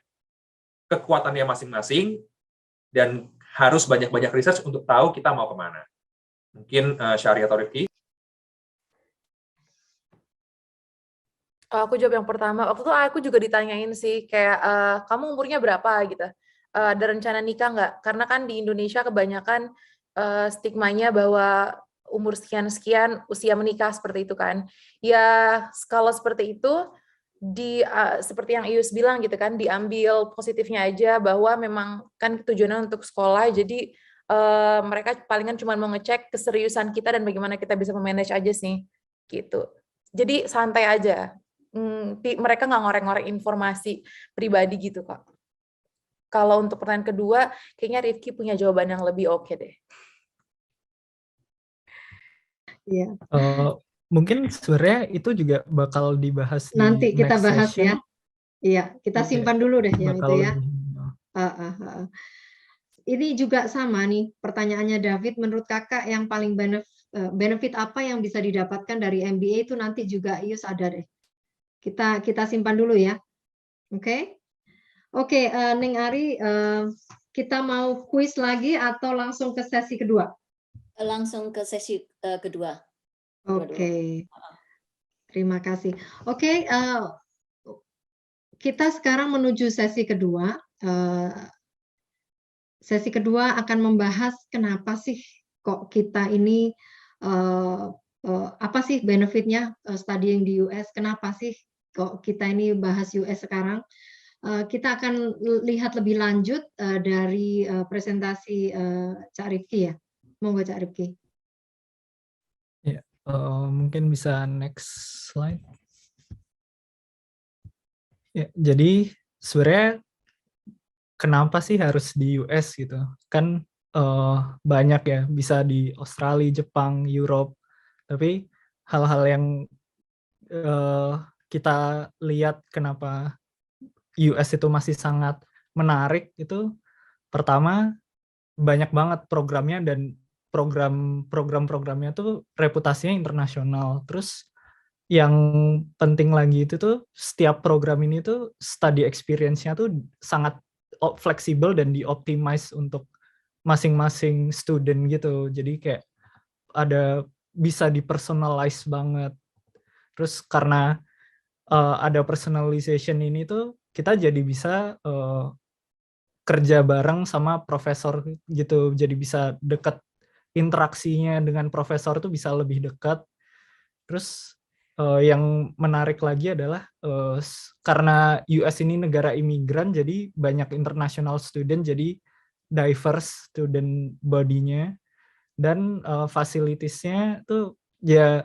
kekuatannya masing-masing dan harus banyak-banyak research untuk tahu kita mau kemana. Mungkin Syari atau Rifki? Aku jawab yang pertama. Waktu itu aku juga ditanyain sih, kayak kamu umurnya berapa gitu. Ada rencana nikah nggak? Karena kan di Indonesia kebanyakan stigmanya bahwa umur sekian-sekian usia menikah seperti itu kan. Ya kalau seperti itu, seperti yang Ius bilang gitu kan, diambil positifnya aja bahwa memang kan tujuannya untuk sekolah, jadi mereka palingan cuma mau ngecek keseriusan kita dan bagaimana kita bisa memanage aja sih, gitu. Jadi santai aja. Mereka nggak ngorek-ngorek informasi pribadi gitu kok. Kalau untuk pertanyaan kedua, kayaknya Rifki punya jawaban yang lebih oke deh. Iya. Mungkin sebenarnya itu juga bakal dibahas Nanti di kita next bahas session. ya. Iya, kita Iya, simpan dulu deh yang bakal itu ya. lebih. Ini juga sama nih pertanyaannya David, menurut kakak yang paling benefit apa yang bisa didapatkan dari MBA itu nanti juga Ius ada deh. Kita simpan dulu ya. Oke? Oke, Neng Ari, kita mau kuis lagi atau langsung ke sesi kedua? Langsung ke sesi kedua. Oke. Terima kasih. Oke, kita sekarang menuju sesi kedua. Sesi kedua akan membahas kenapa sih kok kita ini apa sih benefitnya studying di US? Kenapa sih kok kita ini bahas US sekarang? Kita akan lihat lebih lanjut dari presentasi Cak Rifki ya. Monggo Cak Rifki. Ya, mungkin bisa next slide. Ya, jadi sebenarnya kenapa sih harus di US gitu? Kan banyak ya, bisa di Australia, Jepang, Europe. Tapi hal-hal yang kita lihat kenapa US itu masih sangat menarik itu, pertama banyak banget programnya dan program-programnya tuh reputasinya internasional. Terus yang penting lagi itu tuh setiap program ini tuh study experience-nya tuh sangat fleksibel dan dioptimize untuk masing-masing student gitu. Jadi kayak ada bisa dipersonalize banget. Terus karena ada personalization ini tuh kita jadi bisa kerja bareng sama profesor gitu, jadi bisa dekat, interaksinya dengan profesor tuh bisa lebih dekat. Terus yang menarik lagi adalah karena US ini negara imigran, jadi banyak international student, jadi diverse student body-nya, dan facilities-nya tuh ya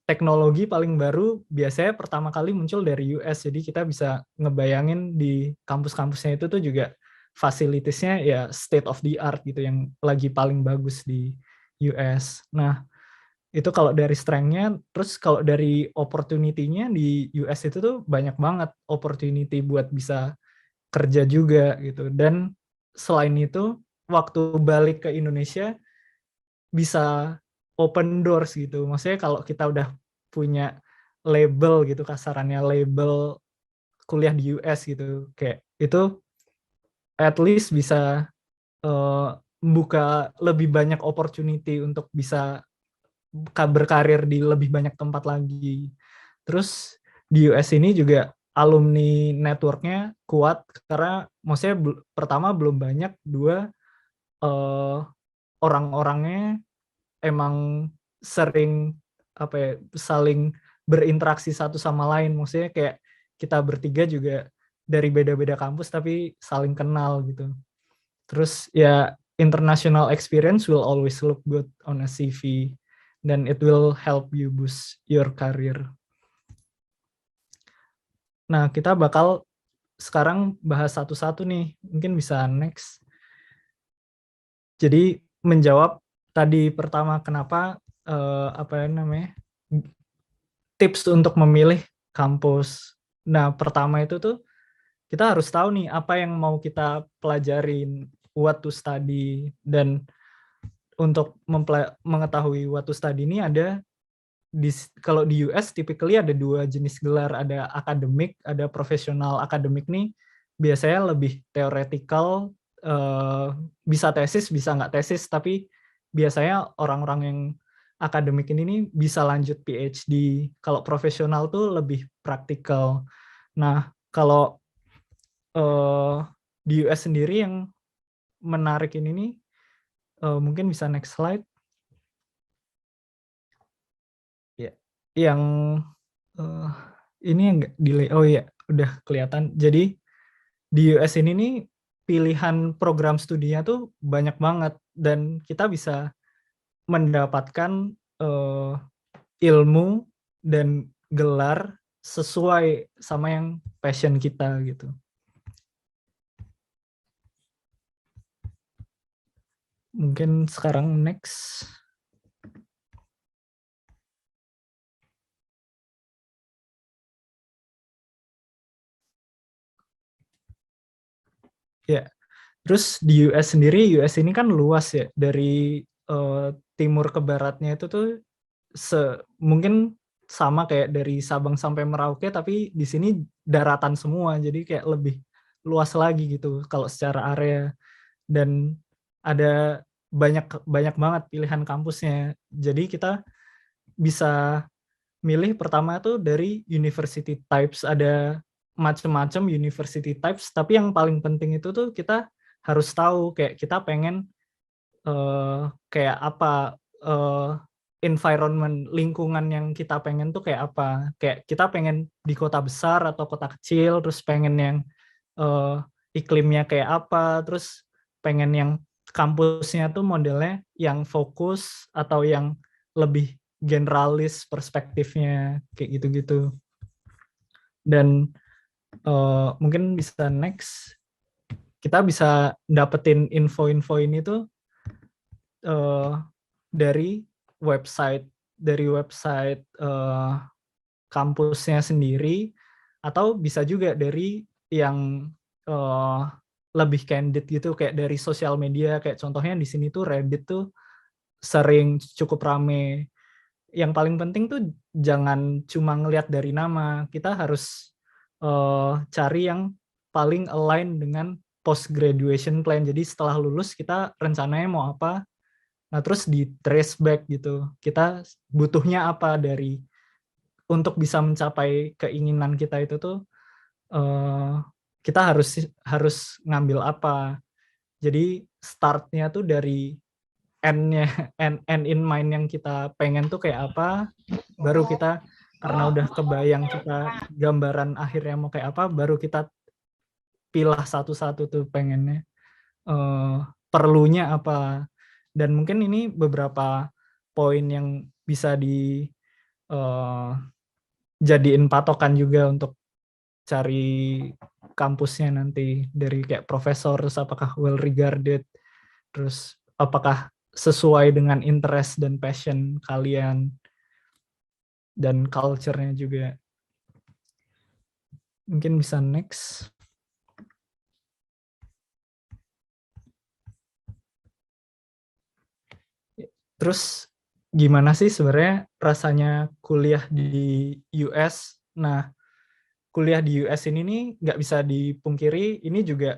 teknologi paling baru biasanya pertama kali muncul dari US, jadi kita bisa ngebayangin di kampus-kampusnya itu tuh juga facilities-nya ya state of the art gitu, yang lagi paling bagus di US. Nah, itu kalau dari strength-nya. Terus kalau dari opportunity-nya di US itu tuh banyak banget opportunity buat bisa kerja juga gitu. Dan selain itu, waktu balik ke Indonesia bisa open doors gitu. Maksudnya kalau kita udah punya label gitu, kasarannya label kuliah di US gitu, kayak itu at least bisa membuka lebih banyak opportunity untuk bisa berkarir di lebih banyak tempat lagi. Terus di US ini juga alumni network-nya kuat karena maksudnya pertama belum banyak, dua orang-orangnya emang sering apa ya, saling berinteraksi satu sama lain. Maksudnya kayak kita bertiga juga dari beda-beda kampus tapi saling kenal gitu. Terus ya international experience will always look good on a CV, dan it will help you boost your career. Nah, kita bakal sekarang bahas satu-satu nih. Mungkin bisa next. Jadi menjawab tadi pertama kenapa tips untuk memilih kampus. Nah, pertama itu tuh kita harus tahu nih apa yang mau kita pelajarin, what to study. Dan untuk mengetahui what to study ini ada kalau di US typically ada dua jenis gelar, ada akademik, ada profesional. Akademik nih biasanya lebih teoretikal, bisa tesis bisa nggak tesis, tapi biasanya orang-orang yang akademik ini nih bisa lanjut PhD. Kalau profesional tuh lebih praktikal. Nah, kalau di US sendiri yang menarik ini nih, mungkin bisa next slide. Ya, yang ini yang nggak delay. Oh iya, udah kelihatan. Jadi di US ini nih pilihan program studinya tuh banyak banget dan kita bisa mendapatkan ilmu dan gelar sesuai sama yang passion kita gitu. Mungkin sekarang next. Ya, terus di US sendiri, US ini kan luas ya, dari timur ke baratnya itu tuh mungkin sama kayak dari Sabang sampai Merauke, tapi di sini daratan semua, jadi kayak lebih luas lagi gitu kalau secara area, dan ada banyak banget pilihan kampusnya. Jadi kita bisa milih pertama tuh dari university types, ada macam-macam university types, tapi yang paling penting itu tuh kita harus tahu kayak kita pengen kayak apa, environment, lingkungan yang kita pengen tuh kayak apa. Kayak kita pengen di kota besar atau kota kecil, terus pengen yang iklimnya kayak apa, terus pengen yang kampusnya tuh modelnya yang fokus atau yang lebih generalis perspektifnya, kayak gitu-gitu. Dan mungkin bisa next, kita bisa dapetin info-info ini tuh dari website kampusnya sendiri, atau bisa juga dari yang lebih candid gitu, kayak dari sosial media, kayak contohnya di sini tuh Reddit tuh sering cukup rame. Yang paling penting tuh jangan cuma ngelihat dari nama, kita harus cari yang paling align dengan post graduation plan. Jadi setelah lulus kita rencananya mau apa, nah terus di trace back gitu, kita butuhnya apa dari untuk bisa mencapai keinginan kita itu tuh, kita harus ngambil apa. Jadi startnya tuh dari end-nya, end in mind yang kita pengen tuh kayak apa, baru kita karena udah kebayang kita gambaran akhirnya mau kayak apa, baru kita pilah satu-satu tuh pengennya perlunya apa. Dan mungkin ini beberapa poin yang bisa jadiin patokan juga untuk cari kampusnya nanti, dari kayak profesor, terus apakah well regarded, terus apakah sesuai dengan interest dan passion kalian, dan culture-nya juga. Mungkin bisa next. Terus gimana sih sebenarnya rasanya kuliah di US? Nah, kuliah di US ini nih nggak bisa dipungkiri, ini juga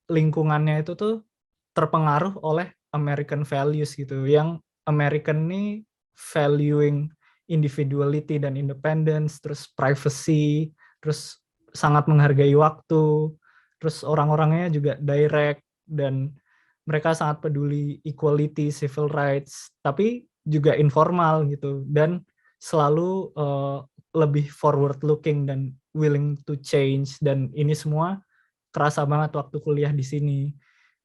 lingkungannya itu tuh terpengaruh oleh American values gitu. Yang American nih valuing individuality dan independence, terus privacy, terus sangat menghargai waktu, terus orang-orangnya juga direct, dan mereka sangat peduli equality, civil rights, tapi juga informal gitu, dan selalu lebih forward looking dan willing to change, dan ini semua kerasa banget waktu kuliah di sini.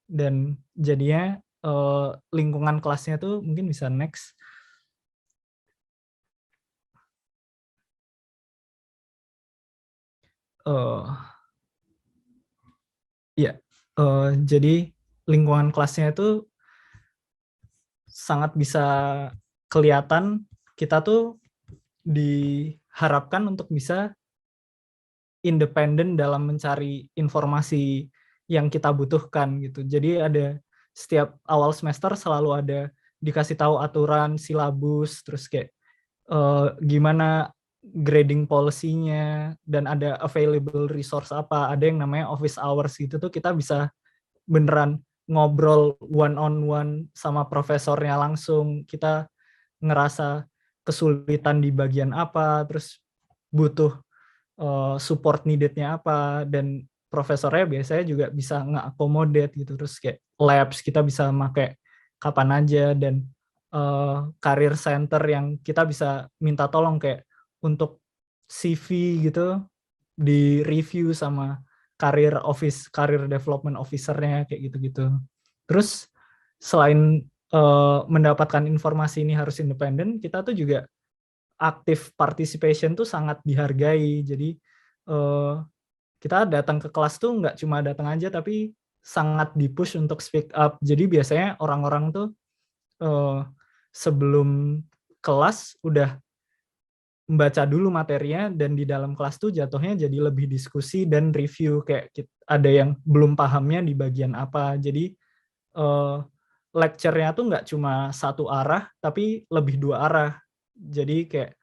Dan jadinya lingkungan kelasnya tuh mungkin bisa next. Ya, jadi lingkungan kelasnya itu sangat bisa kelihatan, kita tuh diharapkan untuk bisa independen dalam mencari informasi yang kita butuhkan gitu. Jadi ada setiap awal semester selalu ada dikasih tahu aturan, silabus, terus kayak gimana grading policy-nya, dan ada available resource apa, ada yang namanya office hours gitu tuh, kita bisa beneran ngobrol one on one sama profesornya langsung, kita ngerasa kesulitan di bagian apa, terus butuh support needed-nya apa, dan profesornya biasanya juga bisa nge-accommodate gitu, terus kayak labs kita bisa pakai kapan aja, dan career center yang kita bisa minta tolong kayak untuk CV gitu di review sama career development officer-nya kayak gitu-gitu. Terus selain mendapatkan informasi ini harus independen, kita tuh juga active participation tuh sangat dihargai. Jadi kita datang ke kelas tuh nggak cuma datang aja, tapi sangat di-push untuk speak up. Jadi biasanya orang-orang tuh sebelum kelas udah membaca dulu materinya, dan di dalam kelas tuh jatuhnya jadi lebih diskusi dan review, kayak ada yang belum pahamnya di bagian apa. Jadi lecture-nya tuh nggak cuma satu arah, tapi lebih dua arah. Jadi kayak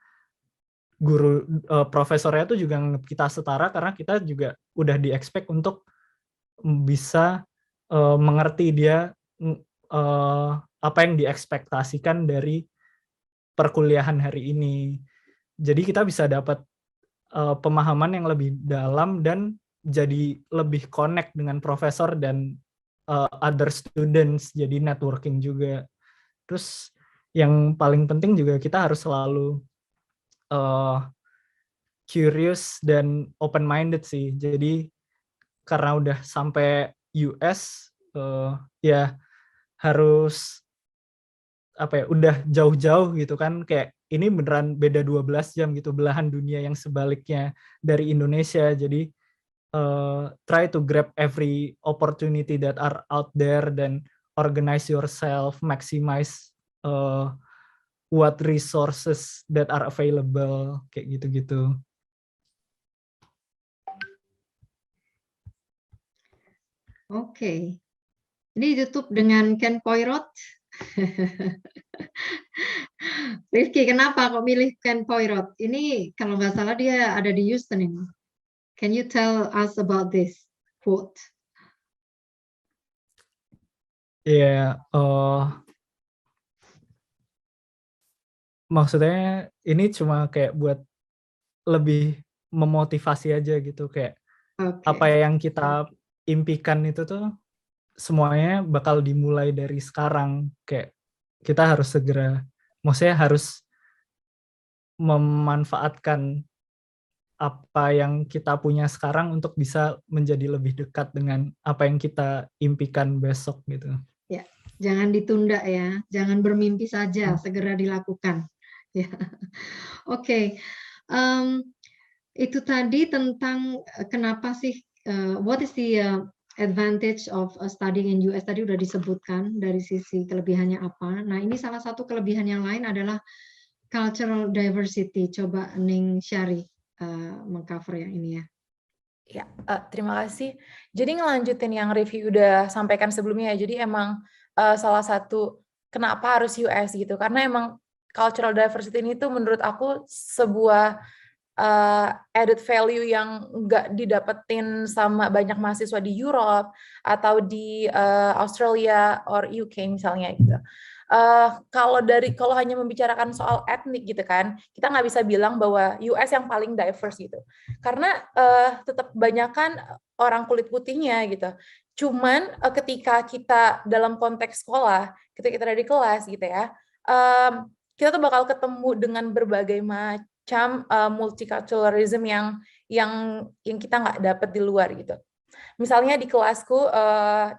profesornya tuh juga nganggap kita setara, karena kita juga udah di-expect untuk bisa mengerti dia apa yang diekspektasikan dari perkuliahan hari ini. Jadi kita bisa dapat pemahaman yang lebih dalam dan jadi lebih connect dengan profesor dan other students, jadi networking juga. Terus yang paling penting juga kita harus selalu curious dan open-minded sih. Jadi karena udah sampai US, ya harus udah jauh-jauh gitu kan, kayak ini beneran beda 12 jam gitu, belahan dunia yang sebaliknya dari Indonesia. Jadi try to grab every opportunity that are out there, dan organize yourself, maximize what resources that are available, kayak gitu-gitu. Oke. Ini ditutup dengan Ken Poirot. Rifki, kenapa kok milih Ken Poirot? Ini kalau nggak salah dia ada di Houston ini. Can you tell us about this quote? Iya, maksudnya ini cuma kayak buat lebih memotivasi aja gitu, kayak apa yang kita impikan itu tuh semuanya bakal dimulai dari sekarang, kayak kita harus segera, maksudnya harus memanfaatkan apa yang kita punya sekarang untuk bisa menjadi lebih dekat dengan apa yang kita impikan besok gitu. Ya, jangan ditunda ya, jangan bermimpi saja, segera dilakukan. Ya, oke. Itu tadi tentang kenapa sih, what is the advantage of studying in US, tadi udah disebutkan dari sisi kelebihannya apa. Nah, ini salah satu kelebihan yang lain adalah cultural diversity. Coba Ning Syari mengcover yang ini ya. Ya, terima kasih. Jadi ngelanjutin yang review udah sampaikan sebelumnya ya. Jadi emang salah satu kenapa harus US gitu, karena emang cultural diversity ini tuh menurut aku sebuah added value yang nggak didapetin sama banyak mahasiswa di Europe atau di Australia or UK misalnya gitu. Kalau hanya membicarakan soal etnik gitu kan, kita nggak bisa bilang bahwa US yang paling diverse gitu, karena tetap banyakan orang kulit putihnya gitu. Cuman ketika kita dalam konteks sekolah, ketika kita ada di kelas gitu ya, kita tuh bakal ketemu dengan berbagai macam multiculturalism yang kita nggak dapat di luar gitu. Misalnya di kelasku,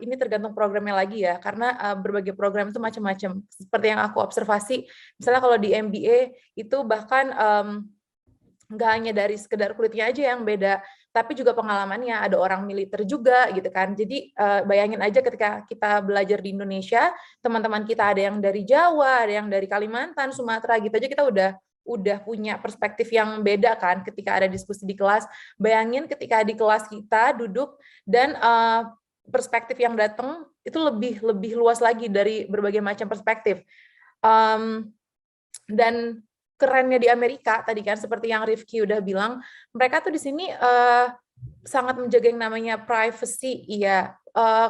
ini tergantung programnya lagi ya, karena berbagai program itu macam-macam. Seperti yang aku observasi, misalnya kalau di MBA itu bahkan nggak hanya dari sekedar kulitnya aja yang beda, tapi juga pengalamannya, ada orang militer juga gitu kan. Jadi bayangin aja ketika kita belajar di Indonesia, teman-teman kita ada yang dari Jawa, ada yang dari Kalimantan, Sumatera gitu aja, kita udah punya perspektif yang beda kan ketika ada diskusi di kelas. Bayangin ketika di kelas kita duduk dan perspektif yang datang itu lebih luas lagi dari berbagai macam perspektif. Dan kerennya di Amerika tadi kan seperti yang Rifki udah bilang, mereka tuh di sini sangat menjaga yang namanya privacy, iya.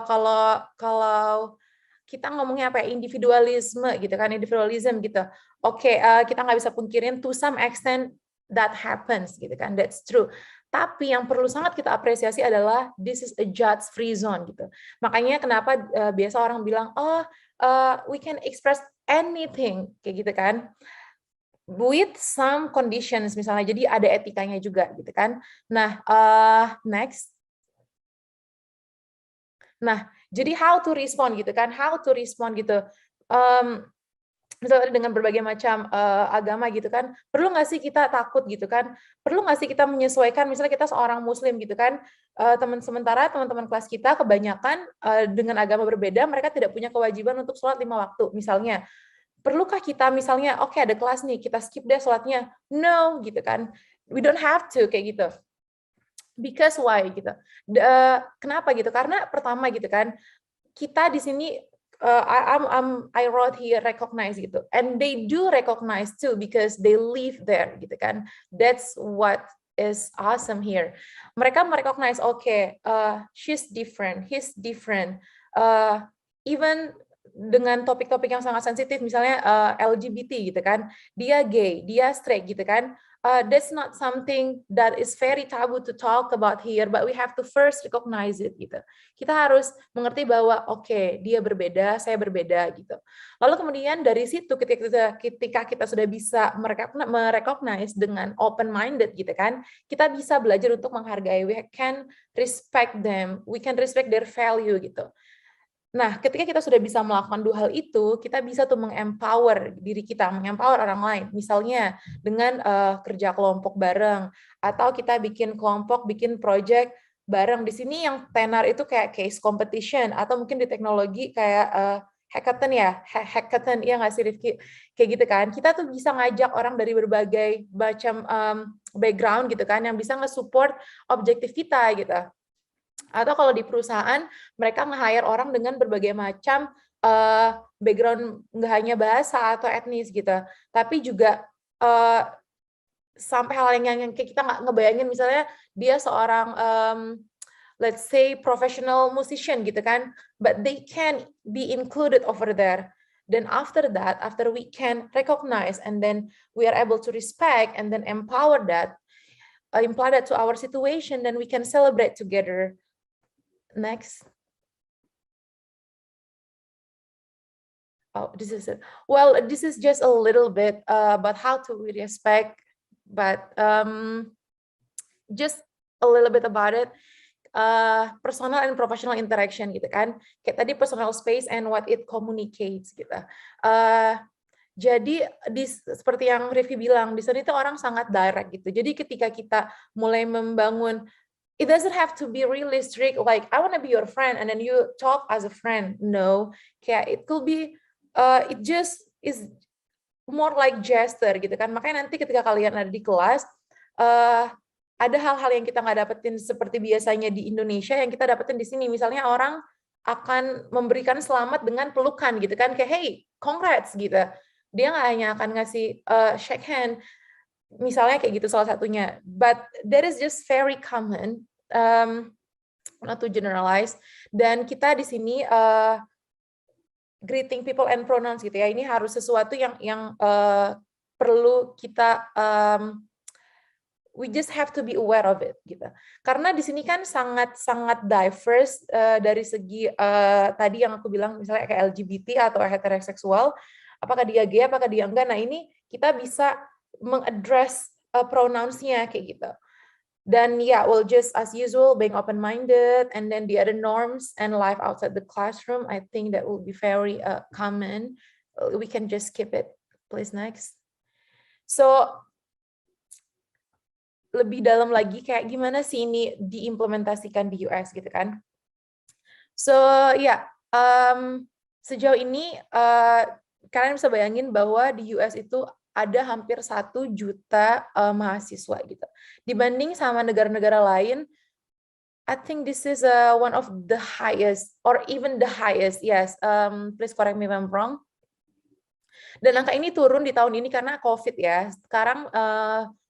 Kalau kita ngomongnya apa ya, individualisme gitu kan, individualism gitu. Oke, kita nggak bisa pungkirin to some extent that happens gitu kan, that's true. Tapi yang perlu sangat kita apresiasi adalah this is a judge free zone gitu. Makanya kenapa biasa orang bilang, we can express anything kayak gitu kan, with some conditions misalnya, jadi ada etikanya juga gitu kan. Nah, next. Nah, jadi how to respond gitu kan, how to respond gitu. Misalnya dengan berbagai macam agama gitu kan, perlu nggak sih kita takut gitu kan, perlu nggak sih kita menyesuaikan, misalnya kita seorang muslim gitu kan, sementara teman-teman kelas kita kebanyakan dengan agama berbeda, mereka tidak punya kewajiban untuk sholat 5 waktu misalnya. Perlukah kita misalnya, oke, ada kelas nih, kita skip deh sholatnya, no gitu kan, we don't have to kayak gitu. Because why gitu? Kenapa gitu? Karena pertama gitu kan, kita di sini I wrote here recognize gitu, and they do recognize too because they live there gitu kan. That's what is awesome here. Mereka merecognize, okay, she's different, he's different. Even dengan topik-topik yang sangat sensitif, misalnya LGBT gitu kan, dia gay, dia straight gitu kan. That's not something that is very taboo to talk about here, but we have to first recognize it gitu. Kita harus mengerti bahwa oke, dia berbeda, saya berbeda gitu. Lalu kemudian dari situ ketika kita sudah bisa merecognize dengan open minded gitu kan, kita bisa belajar untuk menghargai, we can respect them, we can respect their value gitu. Nah, ketika kita sudah bisa melakukan dua hal itu, kita bisa tuh mengempower diri kita, mengempower orang lain. Misalnya dengan kerja kelompok bareng, atau kita bikin kelompok, bikin project bareng. Di sini yang tenar itu kayak case competition, atau mungkin di teknologi kayak hackathon ya, hackathon, iya nggak sih Rifki? Kayak gitu kan. Kita tuh bisa ngajak orang dari berbagai macam background gitu kan, yang bisa nge-support objektif kita gitu. Atau kalau di perusahaan, mereka nge-hire orang dengan berbagai macam background, nggak hanya bahasa atau etnis gitu, tapi juga sampai hal yang kita nggak ngebayangin, misalnya dia seorang let's say professional musician gitu kan, but they can be included over there. Then after that, after we can recognize and then we are able to respect and then empower that, apply that to our situation, then we can celebrate together. Next. Oh, this is it. Well, this is just a little bit about how to we respect, but just a little bit about it. Personal and professional interaction gitu kan. Kayak tadi personal space and what it communicates gitu. Jadi seperti yang Rifki bilang, di sini tuh orang sangat direct gitu. Jadi ketika kita mulai membangun, it doesn't have to be really strict, like I want to be your friend and then you talk as a friend. No, kayak it could be, it just is more like gesture gitu kan. Makanya nanti ketika kalian ada di kelas, ada hal-hal yang kita nggak dapetin seperti biasanya di Indonesia yang kita dapetin di sini. Misalnya orang akan memberikan selamat dengan pelukan gitu kan, kayak hey, congrats gitu. Dia nggak hanya akan ngasih shake hand, misalnya kayak gitu salah satunya, but that is just very common, not to generalize. Dan kita di sini greeting people and pronouns gitu ya, ini harus sesuatu yang perlu kita we just have to be aware of it gitu. Karena di sini kan sangat diverse dari segi tadi yang aku bilang misalnya kayak LGBT atau heteroseksual, apakah dia gay, apakah dia enggak. Nah, ini kita bisa mengaddress pronouns-nya kayak gitu. Dan yeah, well, just as usual, being open-minded, and then the other norms and life outside the classroom, I think that will be very common. We can just skip it. Please, next. So, lebih dalam lagi, kayak gimana sih ini diimplementasikan di US gitu kan? So, yeah, sejauh ini kalian bisa bayangin bahwa di US itu ada hampir 1 juta mahasiswa gitu. Dibanding sama negara-negara lain, I think this is one of the highest, or even the highest. Yes, please correct me if I'm wrong. Dan angka ini turun di tahun ini karena COVID ya. Sekarang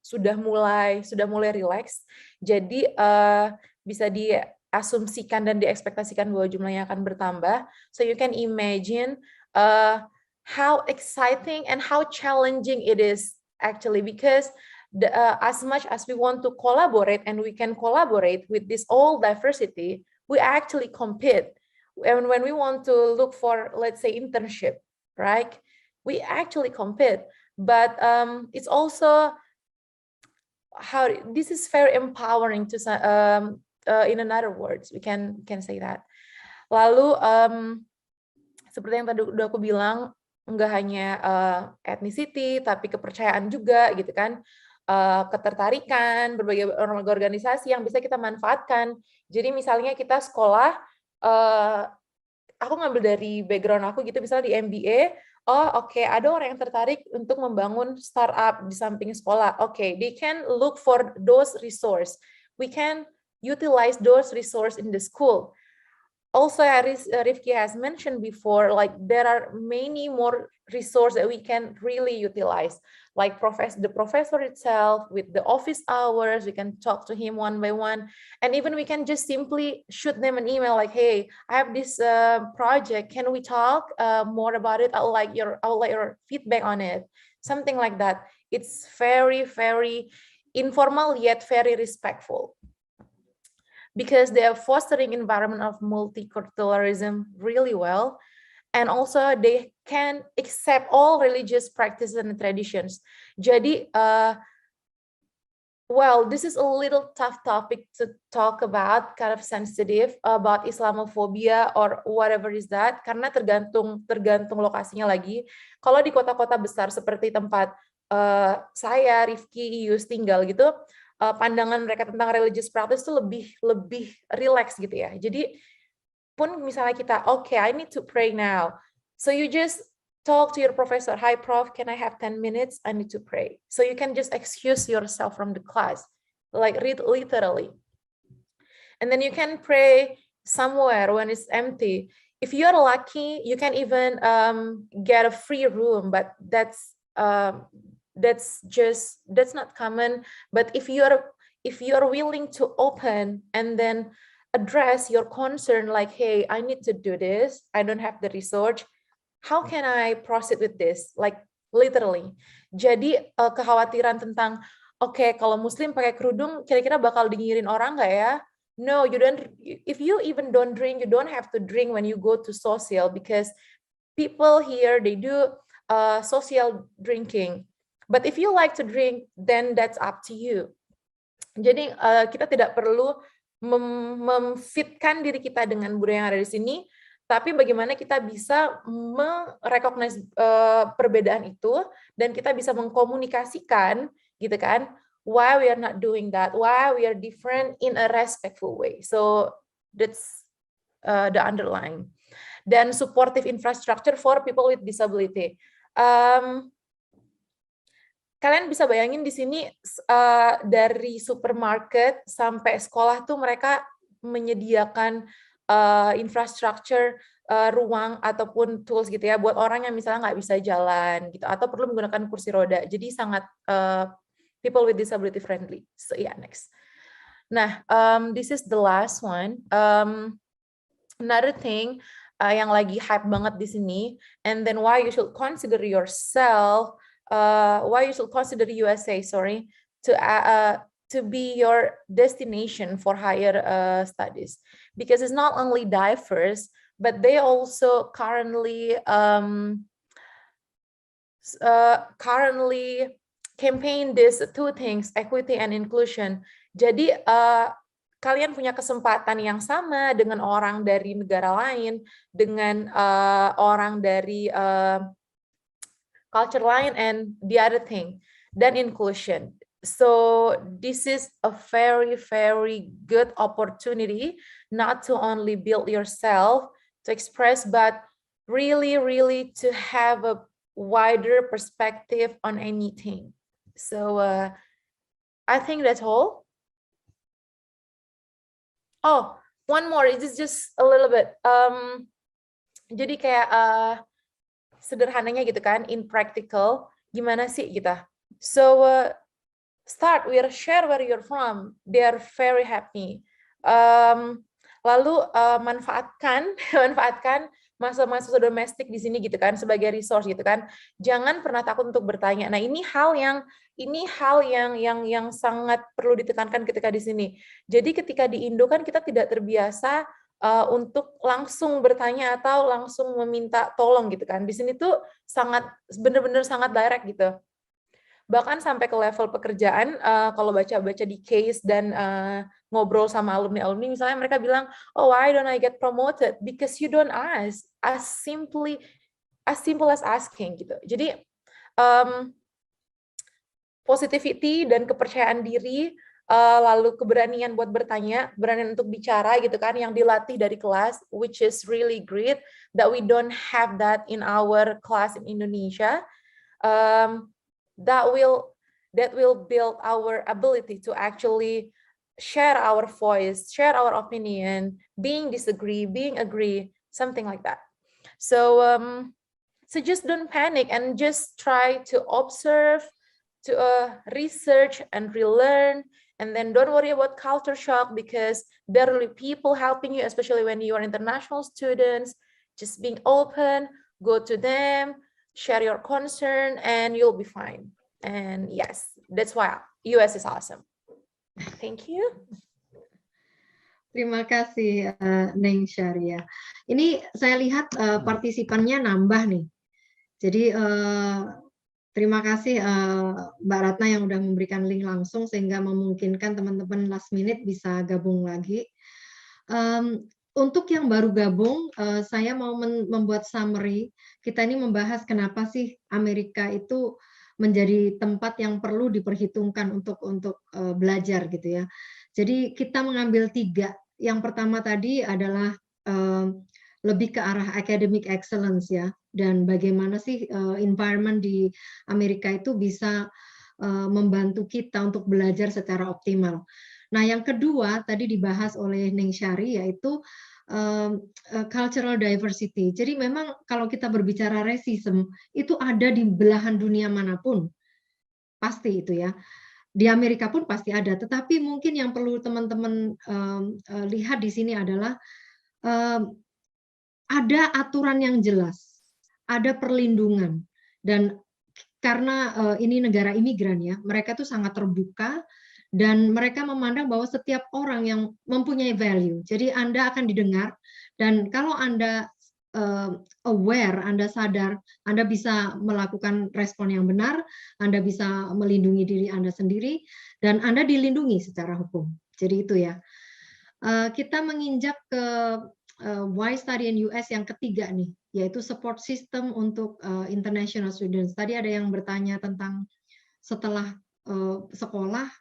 sudah mulai relax. Jadi bisa diasumsikan dan diekspektasikan bahwa jumlahnya akan bertambah. So you can imagine how exciting and how challenging it is actually, because as much as we want to collaborate and we can collaborate with this all diversity, we actually compete. And when we want to look for, let's say, internship, right? We actually compete, but it's also how this is very empowering to in another words we can say that. Lalu seperti yang tadi udah aku bilang, nggak hanya ethnicity tapi kepercayaan juga gitu kan, ketertarikan, berbagai organisasi yang bisa kita manfaatkan. Jadi misalnya kita sekolah, aku ngambil dari background aku gitu, misalnya di MBA, oke, ada orang yang tertarik untuk membangun startup di samping sekolah. Oke, they can look for those resource. We can utilize those resource in the school. Also, as Rifki has mentioned before, like there are many more resources that we can really utilize, like the professor itself with the office hours. We can talk to him one by one, and even we can just simply shoot them an email like, "Hey, I have this project. Can we talk more about it? I would like your feedback on it." Something like that. It's very, very informal yet very respectful, because they are fostering environment of multiculturalism really well. And also they can accept all religious practices and traditions. Jadi, well, this is a little tough topic to talk about, kind of sensitive about Islamophobia or whatever is that, karena tergantung lokasinya lagi. Kalau di kota-kota besar seperti tempat saya, Rifki, Ius tinggal gitu, pandangan mereka tentang religious practice itu lebih relax gitu ya. Jadi pun misalnya kita, okay, I need to pray now. So you just talk to your professor, "Hi Prof, can I have 10 minutes? I need to pray." So you can just excuse yourself from the class, like literally. And then you can pray somewhere when it's empty. If you're lucky, you can even get a free room, but that's not common. But if you're willing to open and then address your concern, like, "Hey, I need to do this, I don't have the resource, how can I proceed with this?" Like literally. Jadi kekhawatiran tentang, okay, kalau Muslim pakai kerudung kira-kira bakal dingirin orang nggak ya? No, you don't. If you even don't drink, you don't have to drink when you go to social, because people here, they do social drinking. But if you like to drink, then that's up to you. Jadi kita tidak perlu memfitkan diri kita dengan budaya yang ada di sini, tapi bagaimana kita bisa merecognize perbedaan itu, dan kita bisa mengkomunikasikan gitu kan, why we are not doing that, why we are different in a respectful way. So that's the underlying. Dan supportive infrastructure for people with disability. Kalian bisa bayangin di sini dari supermarket sampai sekolah tuh mereka menyediakan infrastructure, ruang ataupun tools gitu ya buat orang yang misalnya nggak bisa jalan gitu atau perlu menggunakan kursi roda. Jadi sangat people with disability friendly. So yeah, next. Nah, this is the last one. Another thing yang lagi hype banget di sini, and then why you should consider yourself. Why you should consider USA, to be your destination for higher studies, because it's not only diverse, but they also currently campaign these two things, equity and inclusion. Jadi kalian punya kesempatan yang sama dengan orang dari negara lain, dengan orang dari culture line, and the other thing, then inclusion. So this is a very, very good opportunity not to only build yourself to express, but really, really to have a wider perspective on anything. So I think that's all. Oh, one more. It is just a little bit. Jadi kayak sederhananya gitu kan, in practical, gimana sih kita. So start with share where you're from. They are very happy. Lalu manfaatkan mahasiswa domestik di sini gitu kan sebagai resource gitu kan. Jangan pernah takut untuk bertanya. Nah, ini hal yang sangat perlu ditekankan ketika di sini. Jadi ketika di Indo kan kita tidak terbiasa untuk langsung bertanya atau langsung meminta tolong gitu kan. Di sini tuh benar-benar sangat direct gitu. Bahkan sampai ke level pekerjaan, kalau baca-baca di case dan ngobrol sama alumni-alumni, misalnya mereka bilang, oh, why don't I get promoted? Because you don't ask, as simple as asking gitu. Jadi positivity dan kepercayaan diri, lalu keberanian buat bertanya, berani untuk bicara gitu kan, yang dilatih dari kelas, which is really great that we don't have that in our class in Indonesia. That will build our ability to actually share our voice, share our opinion, being disagree, being agree, something like that. So just don't panic and just try to observe, to research and relearn, and then don't worry about culture shock because there will be people helping you, especially when you are international students. Just being open, go to them, share your concern, and you'll be fine. And yes, that's why US is awesome. Thank you. Terima kasih, Neng Syaria. Ini saya lihat partisipannya nambah nih. Jadi terima kasih Mbak Ratna yang udah memberikan link langsung sehingga memungkinkan teman-teman last minute bisa gabung lagi. Untuk yang baru gabung, saya mau membuat summary. Kita ini membahas kenapa sih Amerika itu menjadi tempat yang perlu diperhitungkan untuk belajar gitu ya. Jadi kita mengambil 3. Yang pertama tadi adalah lebih ke arah academic excellence ya, dan bagaimana sih environment di Amerika itu bisa membantu kita untuk belajar secara optimal. Nah, yang kedua tadi dibahas oleh Neng Syari yaitu cultural diversity. Jadi memang kalau kita berbicara racism itu ada di belahan dunia manapun, pasti itu ya. Di Amerika pun pasti ada. Tetapi mungkin yang perlu teman-teman lihat di sini adalah ada aturan yang jelas, ada perlindungan, dan karena ini negara imigran ya, mereka tuh sangat terbuka dan mereka memandang bahwa setiap orang yang mempunyai value. Jadi Anda akan didengar, dan kalau Anda aware, Anda sadar, Anda bisa melakukan respon yang benar, Anda bisa melindungi diri Anda sendiri, dan Anda dilindungi secara hukum. Jadi itu ya. Kita menginjak ke why study in US yang ketiga nih, yaitu support system untuk international students. Tadi ada yang bertanya tentang setelah sekolah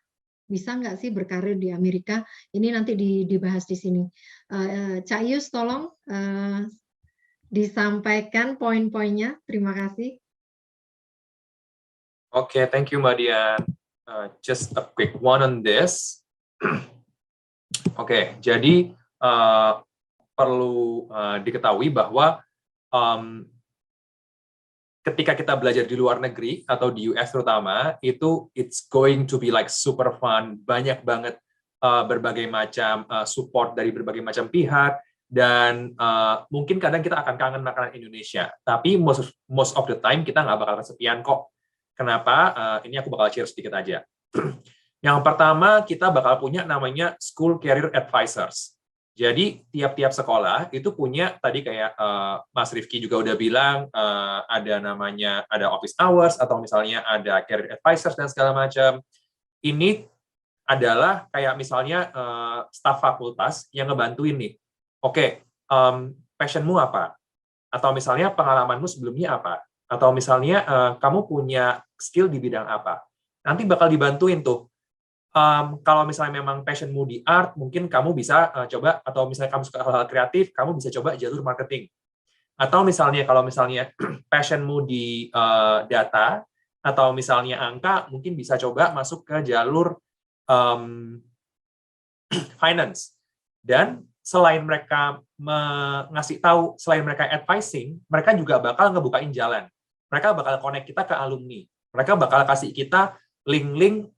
bisa nggak sih berkarir di Amerika? Ini nanti dibahas di sini. Cak Yus, tolong disampaikan poin-poinnya. Terima kasih. Oke, thank you Mbak Dian. Just a quick one on this. Oke, jadi perlu diketahui bahwa ketika kita belajar di luar negeri atau di US terutama, itu it's going to be like super fun, banyak banget berbagai macam support dari berbagai macam pihak, dan mungkin kadang kita akan kangen makanan Indonesia, tapi most of the time kita nggak bakal kesepian kok. Kenapa? Ini aku bakal share sedikit aja. Yang pertama, kita bakal punya namanya School Career Advisors. Jadi tiap-tiap sekolah itu punya, tadi kayak Mas Rifki juga udah bilang, ada office hours atau misalnya ada career advisors dan segala macam. Ini adalah kayak misalnya staf fakultas yang ngebantuin nih. Oke, passionmu apa? Atau misalnya pengalamanmu sebelumnya apa? Atau misalnya kamu punya skill di bidang apa? Nanti bakal dibantuin tuh. Kalau misalnya memang passionmu di art, mungkin kamu bisa coba, atau misalnya kamu suka hal-hal kreatif, kamu bisa coba jalur marketing. Atau misalnya kalau misalnya passionmu di data, atau misalnya angka, mungkin bisa coba masuk ke jalur finance. Dan selain mereka ngasih tahu, selain mereka advising, mereka juga bakal ngebukain jalan. Mereka bakal connect kita ke alumni. Mereka bakal kasih kita link-link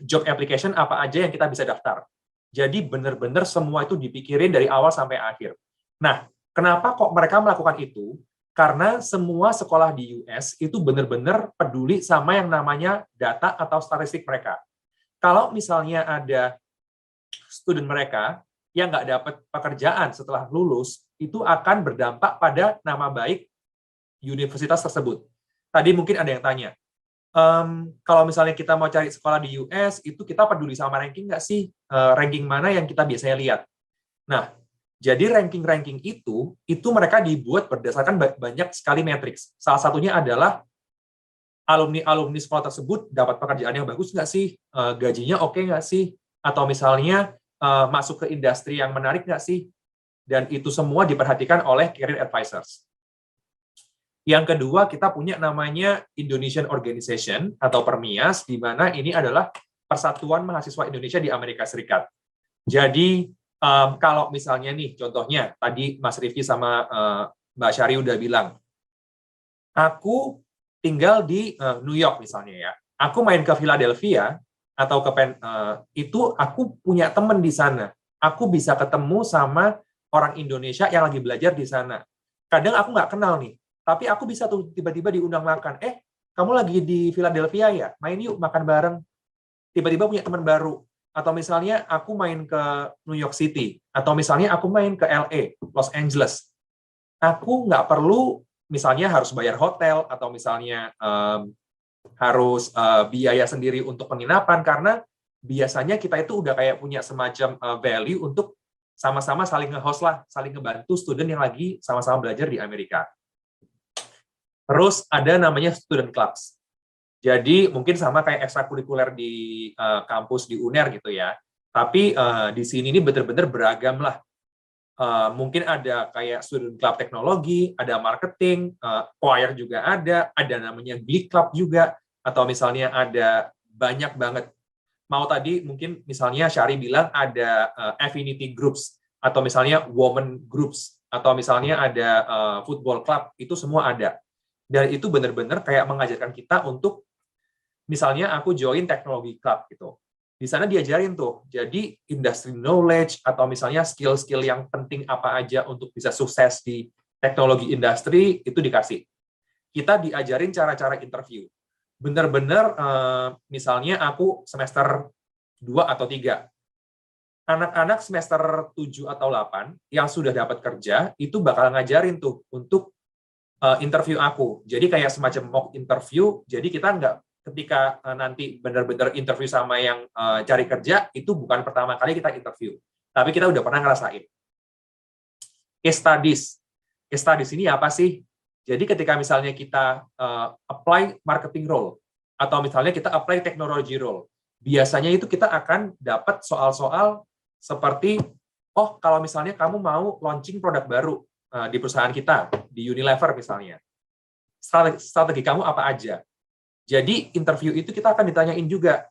job application apa aja yang kita bisa daftar. Jadi benar-benar semua itu dipikirin dari awal sampai akhir. Nah, kenapa kok mereka melakukan itu? Karena semua sekolah di US itu benar-benar peduli sama yang namanya data atau statistik mereka. Kalau misalnya ada student mereka yang nggak dapat pekerjaan setelah lulus, itu akan berdampak pada nama baik universitas tersebut. Tadi mungkin ada yang tanya, kalau misalnya kita mau cari sekolah di US, itu kita peduli sama ranking nggak sih? Ranking mana yang kita biasanya lihat? Nah, jadi ranking-ranking itu mereka dibuat berdasarkan banyak sekali matriks. Salah satunya adalah alumni sekolah tersebut dapat pekerjaan yang bagus nggak sih? Gajinya oke nggak sih? Atau misalnya masuk ke industri yang menarik nggak sih? Dan itu semua diperhatikan oleh career advisors. Yang kedua, kita punya namanya Indonesian Organization atau Permias, di mana ini adalah Persatuan Mahasiswa Indonesia di Amerika Serikat. Jadi, kalau misalnya nih, contohnya, tadi Mas Rifki sama Mbak Syari udah bilang, aku tinggal di New York misalnya ya, aku main ke Philadelphia, atau ke itu aku punya teman di sana. Aku bisa ketemu sama orang Indonesia yang lagi belajar di sana. Kadang aku nggak kenal nih, tapi aku bisa tuh tiba-tiba diundang makan. Kamu lagi di Philadelphia ya? Main yuk makan bareng. Tiba-tiba punya teman baru. Atau misalnya aku main ke New York City. Atau misalnya aku main ke LA, Los Angeles. Aku nggak perlu misalnya harus bayar hotel, atau misalnya harus biaya sendiri untuk penginapan, karena biasanya kita itu udah kayak punya semacam value untuk sama-sama saling nge-host lah, saling ngebantu student yang lagi sama-sama belajar di Amerika. Terus ada namanya student clubs. Jadi mungkin sama kayak ekstrakurikuler di kampus di UNER gitu ya. Tapi di sini ini benar-benar beragam lah. Mungkin ada kayak student club teknologi, ada marketing, choir juga ada namanya Glee Club juga, atau misalnya ada banyak banget. Mau tadi mungkin misalnya Syari bilang ada affinity groups, atau misalnya women groups, atau misalnya ada football club, itu semua ada. Dan itu benar-benar kayak mengajarkan kita untuk, misalnya aku join teknologi club gitu. Di sana diajarin tuh, jadi industry knowledge, atau misalnya skill-skill yang penting apa aja untuk bisa sukses di teknologi industri, itu dikasih. Kita diajarin cara-cara interview. Bener-bener, misalnya aku semester 2 atau 3. Anak-anak semester 7 atau 8 yang sudah dapat kerja, itu bakal ngajarin tuh untuk interview aku. Jadi kayak semacam mock interview, jadi kita nggak, ketika nanti benar-benar interview sama yang cari kerja, itu bukan pertama kali kita interview, tapi kita udah pernah ngerasain. Case studies. Case studies ini apa sih? Jadi ketika misalnya kita apply marketing role, atau misalnya kita apply technology role, biasanya itu kita akan dapat soal-soal seperti, oh kalau misalnya kamu mau launching produk baru di perusahaan kita, di Unilever misalnya, strategi kamu apa aja? Jadi interview itu kita akan ditanyain juga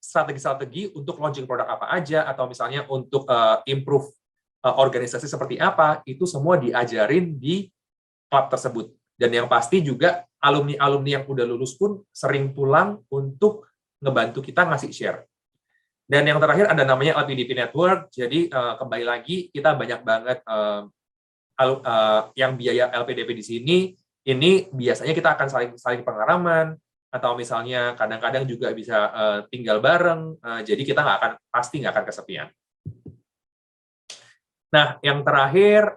strategi-strategi untuk launching produk apa aja, atau misalnya untuk improve organisasi seperti apa, itu semua diajarin di klub tersebut. Dan yang pasti juga alumni-alumni yang udah lulus pun sering pulang untuk ngebantu kita ngasih share. Dan yang terakhir ada namanya LPDP Network. Jadi kembali lagi kita banyak banget yang biaya LPDP di sini. Ini biasanya kita akan saling pengalaman, atau misalnya kadang-kadang juga bisa tinggal bareng, jadi kita pasti nggak akan kesepian. Nah, yang terakhir,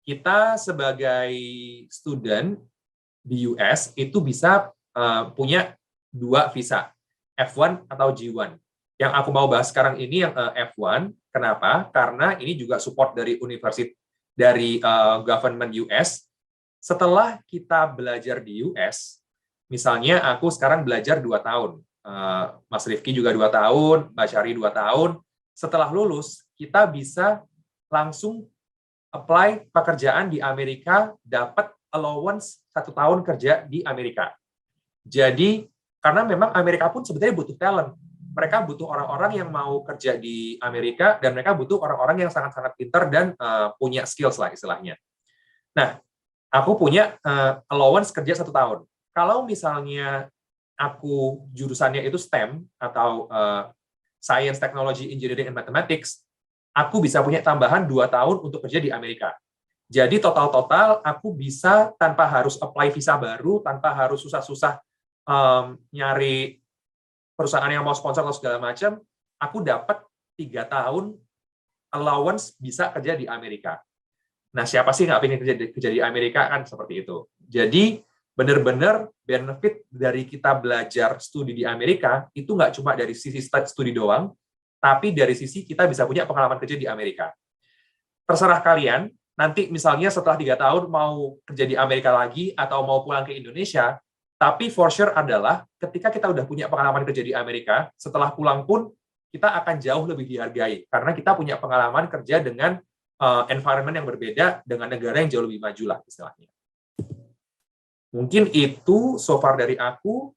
kita sebagai student di US itu bisa punya 2 visa, F1 atau G1. Yang aku mau bahas sekarang ini yang F1, kenapa? Karena ini juga support dari universitas, dari government US. Setelah kita belajar di US, misalnya aku sekarang belajar 2 tahun, Mas Rifki juga 2 tahun, Mbak Syari 2 tahun, setelah lulus, kita bisa langsung apply pekerjaan di Amerika, dapat allowance 1 tahun kerja di Amerika. Jadi, karena memang Amerika pun sebetulnya butuh talent. mereka butuh orang-orang yang mau kerja di Amerika, dan mereka butuh orang-orang yang sangat-sangat pintar dan punya skills lah istilahnya. Nah, aku punya allowance kerja 1 tahun. Kalau misalnya aku jurusannya itu STEM atau Science, Technology, Engineering, and Mathematics, aku bisa punya tambahan 2 tahun untuk kerja di Amerika. Jadi total-total aku bisa tanpa harus apply visa baru, tanpa harus susah-susah nyari perusahaan yang mau sponsor atau segala macam, aku dapat 3 tahun allowance bisa kerja di Amerika. Nah, siapa sih nggak pengen kerja di Amerika, kan seperti itu. Jadi, benar-benar benefit dari kita belajar studi di Amerika, itu nggak cuma dari sisi studi doang, tapi dari sisi kita bisa punya pengalaman kerja di Amerika. Terserah kalian, nanti misalnya setelah 3 tahun mau kerja di Amerika lagi, atau mau pulang ke Indonesia, tapi for sure adalah ketika kita udah punya pengalaman kerja di Amerika, setelah pulang pun kita akan jauh lebih dihargai, karena kita punya pengalaman kerja dengan environment yang berbeda, dengan negara yang jauh lebih maju lah istilahnya. Mungkin itu so far dari aku.